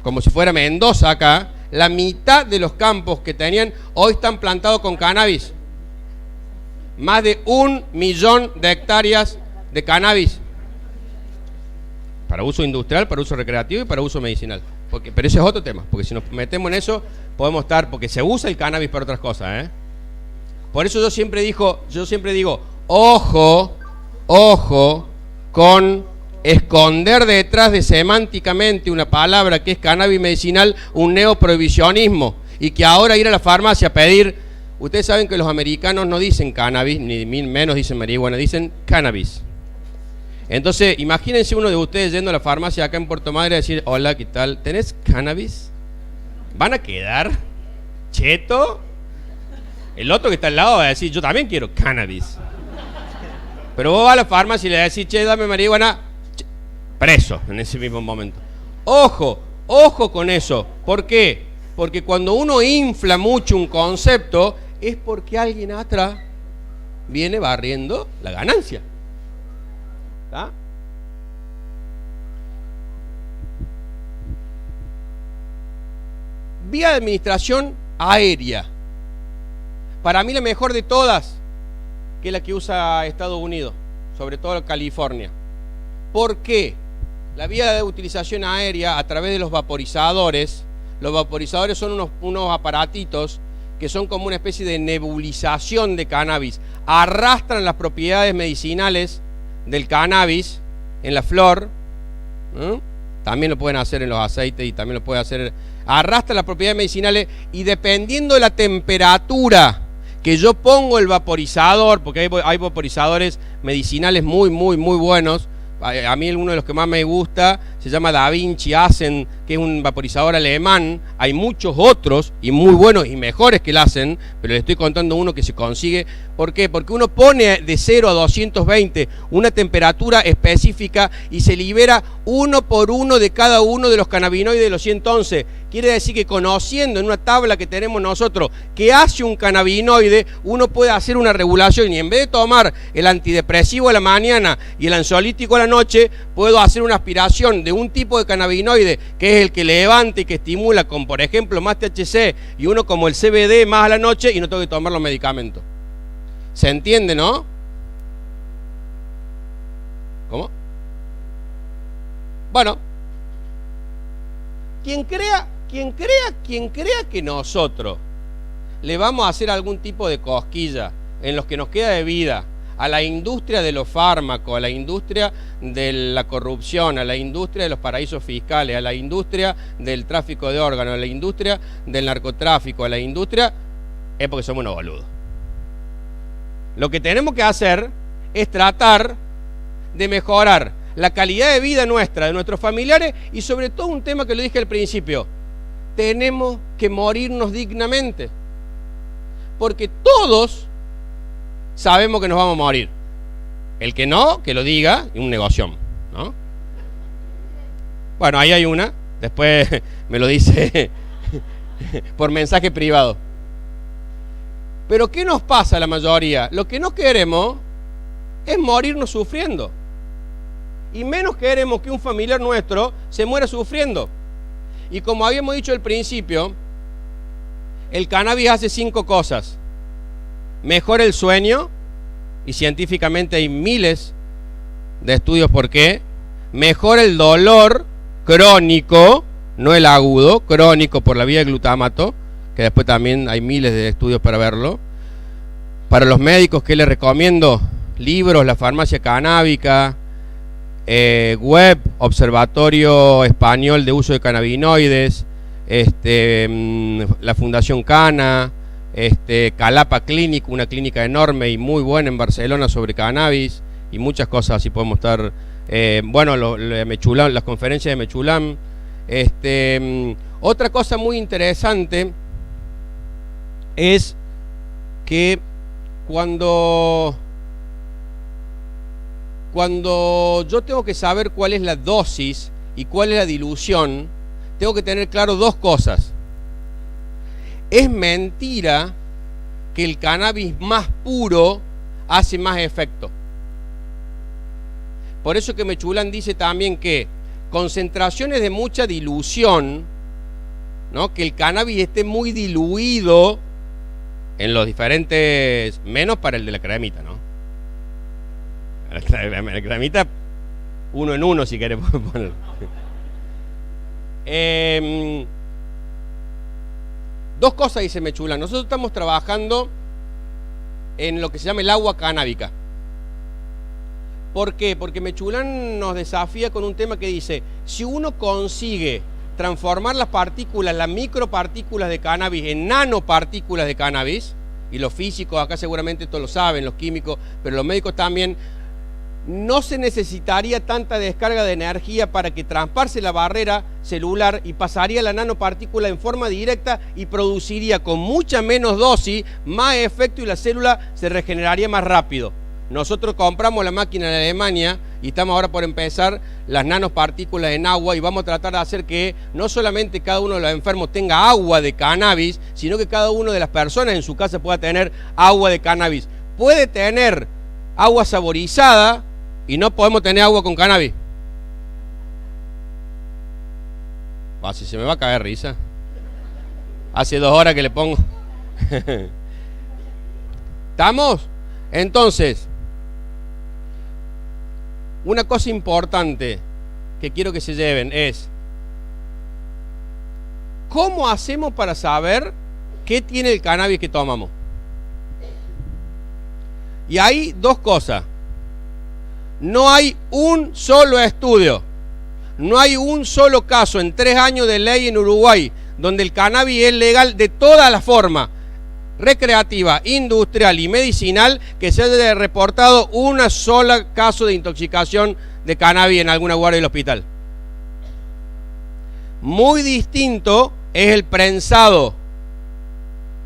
[SPEAKER 1] como si fuera Mendoza acá, la mitad de los campos que tenían hoy están plantados con cannabis. Más de 1 millón de hectáreas de cannabis. Para uso industrial, para uso recreativo y para uso medicinal. Pero ese es otro tema, porque si nos metemos en eso, podemos estar, porque se usa el cannabis para otras cosas, ¿eh? Por eso yo siempre digo, ojo con esconder detrás de semánticamente una palabra que es cannabis medicinal un neoprohibicionismo, y que ahora ir a la farmacia a pedir, ustedes saben que los americanos no dicen cannabis, ni menos dicen marihuana, dicen cannabis. Entonces, imagínense uno de ustedes yendo a la farmacia acá en Puerto Madre a decir, hola, ¿qué tal? ¿Tenés cannabis? ¿Van a quedar cheto? El otro que está al lado va a decir, yo también quiero cannabis. Pero vos vas a la farmacia y le decís, che, dame marihuana, preso en ese mismo momento. Ojo con eso. ¿Por qué? Porque cuando uno infla mucho un concepto, es porque alguien atrás viene barriendo la ganancia. ¿Tá? Vía de administración aérea. Para mí la mejor de todas, que es la que usa Estados Unidos, sobre todo California. ¿Por qué? La vía de utilización aérea a través de los vaporizadores. Los vaporizadores son unos aparatitos que son como una especie de nebulización de cannabis. Arrastran las propiedades medicinales del cannabis en la flor, ¿no? También lo pueden hacer en los aceites y también lo pueden hacer. Arrastran las propiedades medicinales y dependiendo de la temperatura que yo pongo el vaporizador, porque hay vaporizadores medicinales muy buenos. A mí uno de los que más me gusta se llama Da Vinci Asen, que es un vaporizador alemán. Hay muchos otros y muy buenos y mejores que el Asen, pero le estoy contando uno que se consigue. ¿Por qué? Porque uno pone de 0 a 220 una temperatura específica y se libera uno por uno de cada uno de los cannabinoides de los 111. Quiere decir que conociendo en una tabla que tenemos nosotros que hace un cannabinoide, uno puede hacer una regulación y en vez de tomar el antidepresivo a la mañana y el ansiolítico a la noche, puedo hacer una aspiración de un tipo de cannabinoide que es el que levanta y que estimula con, por ejemplo, más THC y uno como el CBD más a la noche y no tengo que tomar los medicamentos. ¿Se entiende, no? ¿Cómo? Bueno, quien crea que nosotros le vamos a hacer algún tipo de cosquilla en los que nos queda de vida a la industria de los fármacos, a la industria de la corrupción, a la industria de los paraísos fiscales, a la industria del tráfico de órganos, a la industria del narcotráfico, a la industria, es porque somos unos boludos. Lo que tenemos que hacer es tratar de mejorar la calidad de vida nuestra, de nuestros familiares y sobre todo un tema que lo dije al principio, tenemos que morirnos dignamente, porque todos sabemos que nos vamos a morir. El que no, que lo diga, es un negocio, ¿no? Bueno, ahí hay una, después me lo dice por mensaje privado. Pero ¿qué nos pasa a la mayoría? Lo que no queremos es morirnos sufriendo. Y menos queremos que un familiar nuestro se muera sufriendo. Y como habíamos dicho al principio, el cannabis hace 5 cosas. Mejora el sueño, y científicamente hay miles de estudios por qué. Mejora el dolor crónico, no el agudo, crónico por la vía del glutamato, que después también hay miles de estudios para verlo. Para los médicos, ¿qué les recomiendo? Libros, la farmacia canábica, web, Observatorio Español de Uso de Cannabinoides, la Fundación Cana, Calapa Clinic, una clínica enorme y muy buena en Barcelona sobre cannabis, y muchas cosas así podemos estar, las conferencias de Mechulam. Otra cosa muy interesante es que cuando yo tengo que saber cuál es la dosis y cuál es la dilución, tengo que tener claro dos cosas. Es mentira que el cannabis más puro hace más efecto. Por eso que Mechulam dice también que concentraciones de mucha dilución, ¿no? Que el cannabis esté muy diluido en los diferentes, menos para el de la cremita, ¿no? La cremita, 1 en 1 si querés poner. Dos cosas dice Mechulam. Nosotros estamos trabajando en lo que se llama el agua canábica. ¿Por qué? Porque Mechulam nos desafía con un tema que dice, si uno consigue transformar las partículas, las micropartículas de cannabis en nanopartículas de cannabis, y los físicos acá seguramente esto lo saben, los químicos, pero los médicos también, no se necesitaría tanta descarga de energía para que traspase la barrera celular y pasaría la nanopartícula en forma directa y produciría con mucha menos dosis más efecto y la célula se regeneraría más rápido. Nosotros compramos la máquina en Alemania y estamos ahora por empezar las nanopartículas en agua y vamos a tratar de hacer que no solamente cada uno de los enfermos tenga agua de cannabis, sino que cada una de las personas en su casa pueda tener agua de cannabis. Puede tener agua saborizada y no podemos tener agua con cannabis. Si se me va a caer risa. Hace 2 horas que le pongo. ¿Estamos? Entonces, una cosa importante que quiero que se lleven es, ¿cómo hacemos para saber qué tiene el cannabis que tomamos? Y hay dos cosas. No hay un solo estudio, no hay un solo caso en 3 años de ley en Uruguay donde el cannabis es legal de todas las formas, recreativa, industrial y medicinal, que se haya reportado una sola caso de intoxicación de cannabis en alguna guardia del hospital. Muy distinto es el prensado,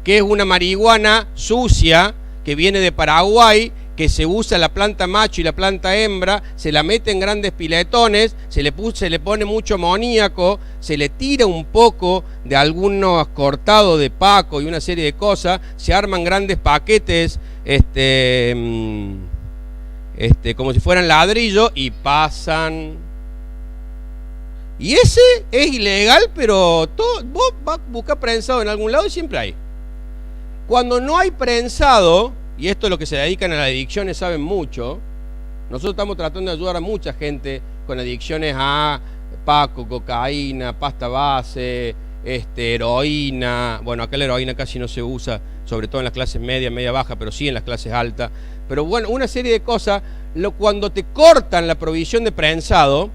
[SPEAKER 1] que es una marihuana sucia que viene de Paraguay, que se usa la planta macho y la planta hembra, se la mete en grandes piletones, se le pone mucho amoníaco, se le tira un poco de algunos cortados de paco y una serie de cosas, se arman grandes paquetes, como si fueran ladrillos y pasan. Y ese es ilegal, pero vos vas a buscar prensado en algún lado y siempre hay. Cuando no hay prensado, y esto es lo que se dedican a las adicciones, saben mucho. Nosotros estamos tratando de ayudar a mucha gente con adicciones a paco, cocaína, pasta base, heroína. Bueno, acá la heroína casi no se usa, sobre todo en las clases media baja, pero sí en las clases altas. Pero bueno, una serie de cosas. Cuando te cortan la provisión de prensado,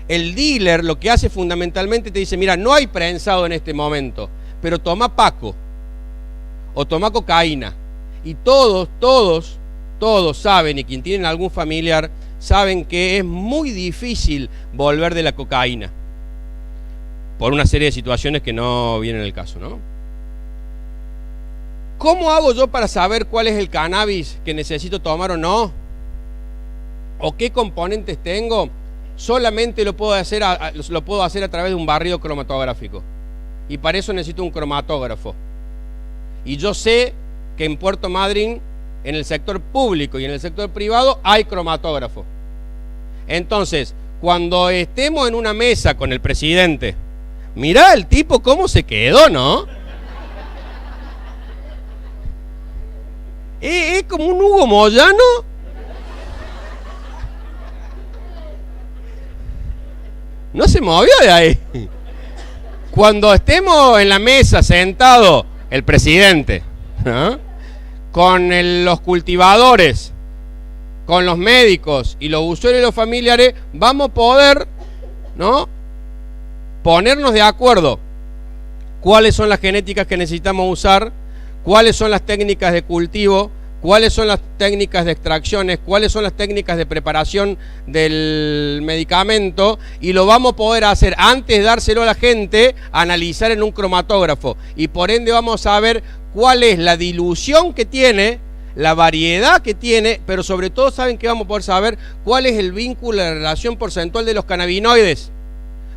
[SPEAKER 1] el dealer lo que hace fundamentalmente te dice, mira, no hay prensado en este momento, pero toma paco o toma cocaína. Y todos saben, y quien tienen algún familiar, saben que es muy difícil volver de la cocaína. Por una serie de situaciones que no vienen al caso, ¿no? ¿Cómo hago yo para saber cuál es el cannabis que necesito tomar o no? ¿O qué componentes tengo? Solamente lo puedo hacer a través de un barrido cromatográfico. Y para eso necesito un cromatógrafo. Y yo sé que en Puerto Madryn, en el sector público y en el sector privado, hay cromatógrafo. Entonces, cuando estemos en una mesa con el presidente, mirá el tipo cómo se quedó, ¿no? Es como un Hugo Moyano. No se movió de ahí. Cuando estemos en la mesa sentado el presidente, ¿no?, con los cultivadores con los médicos y los usuarios y los familiares, vamos a poder, ¿no?, ponernos de acuerdo cuáles son las genéticas que necesitamos usar, cuáles son las técnicas de cultivo, cuáles son las técnicas de extracciones, cuáles son las técnicas de preparación del medicamento, y lo vamos a poder hacer antes de dárselo a la gente, analizar en un cromatógrafo, y por ende vamos a ver cuál es la dilución que tiene, la variedad que tiene, pero sobre todo saben que vamos a poder saber cuál es el vínculo, la relación porcentual de los cannabinoides,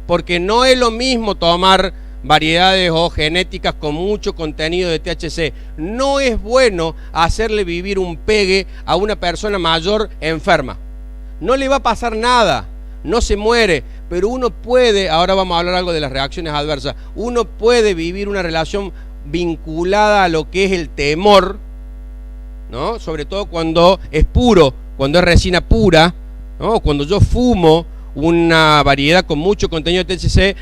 [SPEAKER 1] porque no es lo mismo tomar variedades o genéticas con mucho contenido de THC. No es bueno hacerle vivir un pegue a una persona mayor enferma. No le va a pasar nada, no se muere, pero uno puede, ahora vamos a hablar algo de las reacciones adversas, uno puede vivir una relación vinculada a lo que es el temor, ¿no? Sobre todo cuando es puro, cuando es resina pura, ¿no? Cuando yo fumo una variedad con mucho contenido de THC,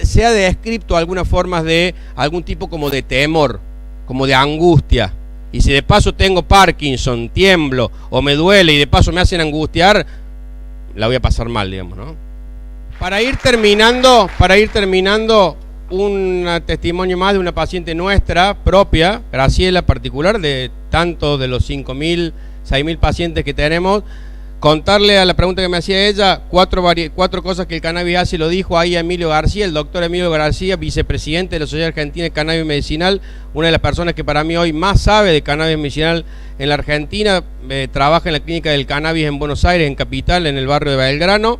[SPEAKER 1] se ha descrito algunas formas de algún tipo como de temor, como de angustia. Y si de paso tengo Parkinson, tiemblo o me duele y de paso me hacen angustiar, la voy a pasar mal, digamos, ¿no? Para ir terminando, un testimonio más de una paciente nuestra propia, Graciela particular, de tanto de los 5.000, 6.000 pacientes que tenemos. Contarle a la pregunta que me hacía ella, cuatro cosas que el cannabis hace, lo dijo ahí Emilio García, el doctor Emilio García, vicepresidente de la Sociedad Argentina de Cannabis Medicinal, una de las personas que para mí hoy más sabe de cannabis medicinal en la Argentina, trabaja en la clínica del cannabis en Buenos Aires, en Capital, en el barrio de Belgrano.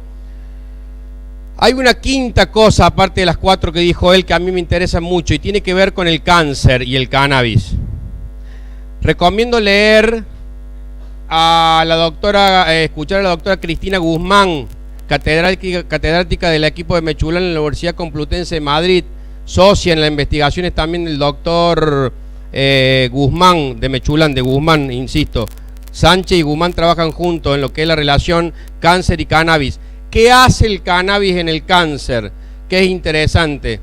[SPEAKER 1] Hay una quinta cosa, aparte de las 4 que dijo él, que a mí me interesa mucho y tiene que ver con el cáncer y el cannabis. Recomiendo leer escuchar a la doctora Cristina Guzmán, catedrática del equipo de Mechulán en la Universidad Complutense de Madrid, socia en las investigaciones también del doctor Guzmán, de Mechulán, de Guzmán, insisto. Sánchez y Guzmán trabajan juntos en lo que es la relación cáncer y cannabis. ¿Qué hace el cannabis en el cáncer? Que es interesante.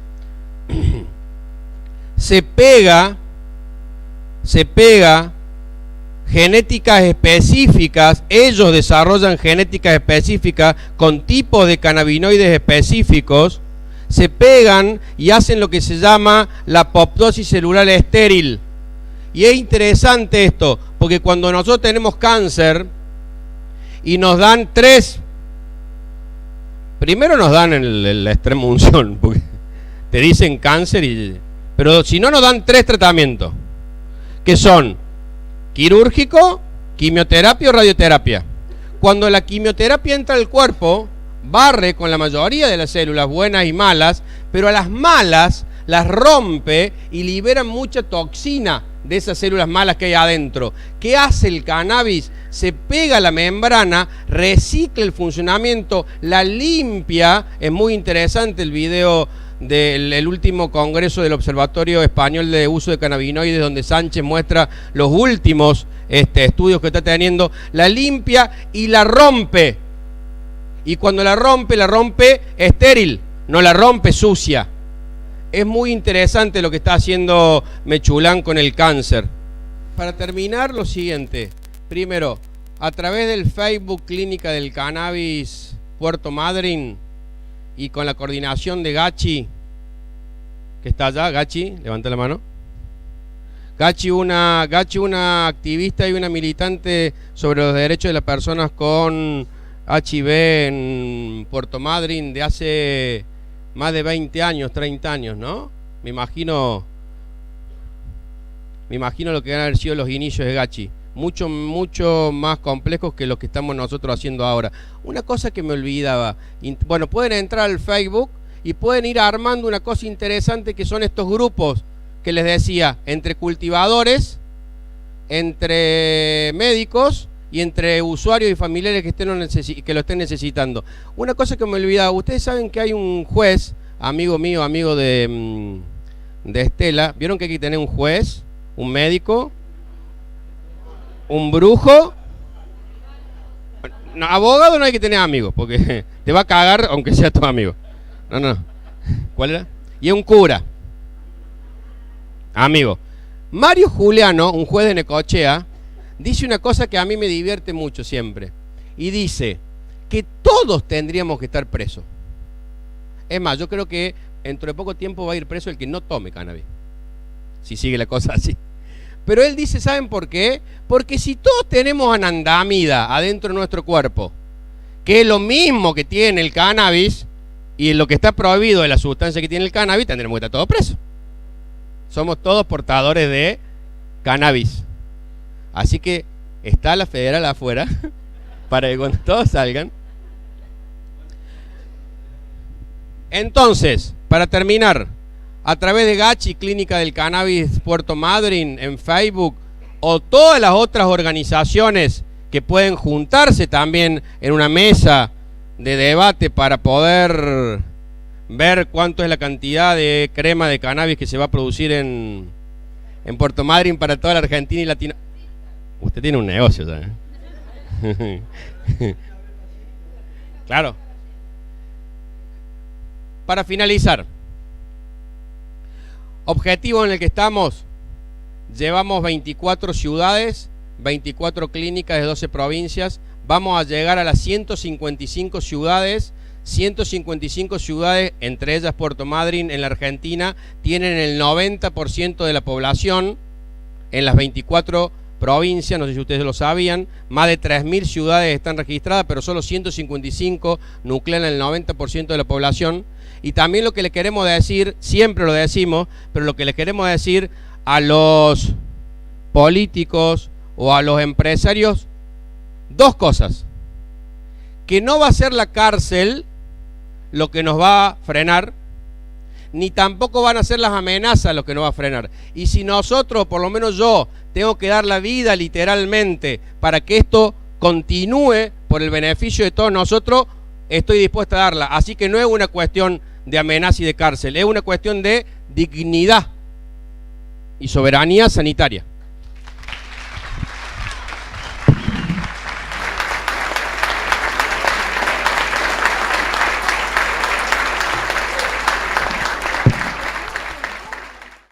[SPEAKER 1] Se pega genéticas específicas, ellos desarrollan genéticas específicas con tipos de cannabinoides específicos, se pegan y hacen lo que se llama la apoptosis celular estéril. Y es interesante esto, porque cuando nosotros tenemos cáncer y nos dan primero nos dan la extrema unción, porque te dicen cáncer, pero si no nos dan 3 tratamientos, que son quirúrgico, quimioterapia o radioterapia. Cuando la quimioterapia entra al cuerpo, barre con la mayoría de las células buenas y malas, pero a las malas las rompe y libera mucha toxina de esas células malas que hay adentro. ¿Qué hace el cannabis? Se pega a la membrana, recicla el funcionamiento, la limpia. Es muy interesante el video del último congreso del Observatorio Español de Uso de Cannabinoides, donde Sánchez muestra los últimos estudios que está teniendo. La limpia y la rompe. Y cuando la rompe estéril, no la rompe sucia. Es muy interesante lo que está haciendo Mechulán con el cáncer. Para terminar, lo siguiente. Primero, a través del Facebook Clínica del Cannabis Puerto Madryn y con la coordinación de Gachi, que está allá, Gachi, levanta la mano. Gachi, una activista y una militante sobre los derechos de las personas con HIV en Puerto Madryn de hace más de 20 años, 30 años, ¿no? Me imagino lo que van a haber sido los inicios de Gachi. Mucho más complejos que los que estamos nosotros haciendo ahora. Una cosa que me olvidaba. Bueno, pueden entrar al Facebook y pueden ir armando una cosa interesante que son estos grupos que les decía, entre cultivadores, entre médicos y entre usuarios y familiares que lo estén necesitando. Una cosa que me olvidaba, ustedes saben que hay un juez, amigo mío, amigo de Estela. ¿Vieron que hay que tener un juez, un médico, un brujo? No, abogado no hay que tener amigos, porque te va a cagar aunque sea tu amigo. No. ¿Cuál era? Y un cura. Amigo. Mario Juliano, un juez de Necochea, dice una cosa que a mí me divierte mucho siempre. Y dice que todos tendríamos que estar presos. Es más, yo creo que dentro de poco tiempo va a ir preso el que no tome cannabis, si sigue la cosa así. Pero él dice, ¿saben por qué? Porque si todos tenemos anandamida adentro de nuestro cuerpo, que es lo mismo que tiene el cannabis, y lo que está prohibido de la sustancia que tiene el cannabis, tendremos que estar todos presos. Somos todos portadores de cannabis. Así que está la federal afuera, para que cuando todos salgan. Entonces, para terminar, a través de Gachi, Clínica del Cannabis Puerto Madryn, en Facebook, o todas las otras organizaciones que pueden juntarse también en una mesa de debate para poder ver cuánto es la cantidad de crema de cannabis que se va a producir en Puerto Madryn para toda la Argentina y Latinoamérica. Usted tiene un negocio, ¿sabes? Claro. Para finalizar, objetivo en el que estamos, llevamos 24 ciudades, 24 clínicas de 12 provincias, vamos a llegar a las 155 ciudades, 155 ciudades, entre ellas Puerto Madryn en la Argentina, tienen el 90% de la población en las 24 provincias, no sé si ustedes lo sabían, más de 3.000 ciudades están registradas, pero solo 155 nuclean el 90% de la población. Y también lo que le queremos decir, siempre lo decimos, pero lo que le queremos decir a los políticos o a los empresarios, dos cosas: que no va a ser la cárcel lo que nos va a frenar, ni tampoco van a ser las amenazas lo que nos va a frenar. Y si nosotros, por lo menos yo, tengo que dar la vida literalmente para que esto continúe por el beneficio de todos nosotros, estoy dispuesta a darla. Así que no es una cuestión de amenaza y de cárcel, es una cuestión de dignidad y soberanía sanitaria.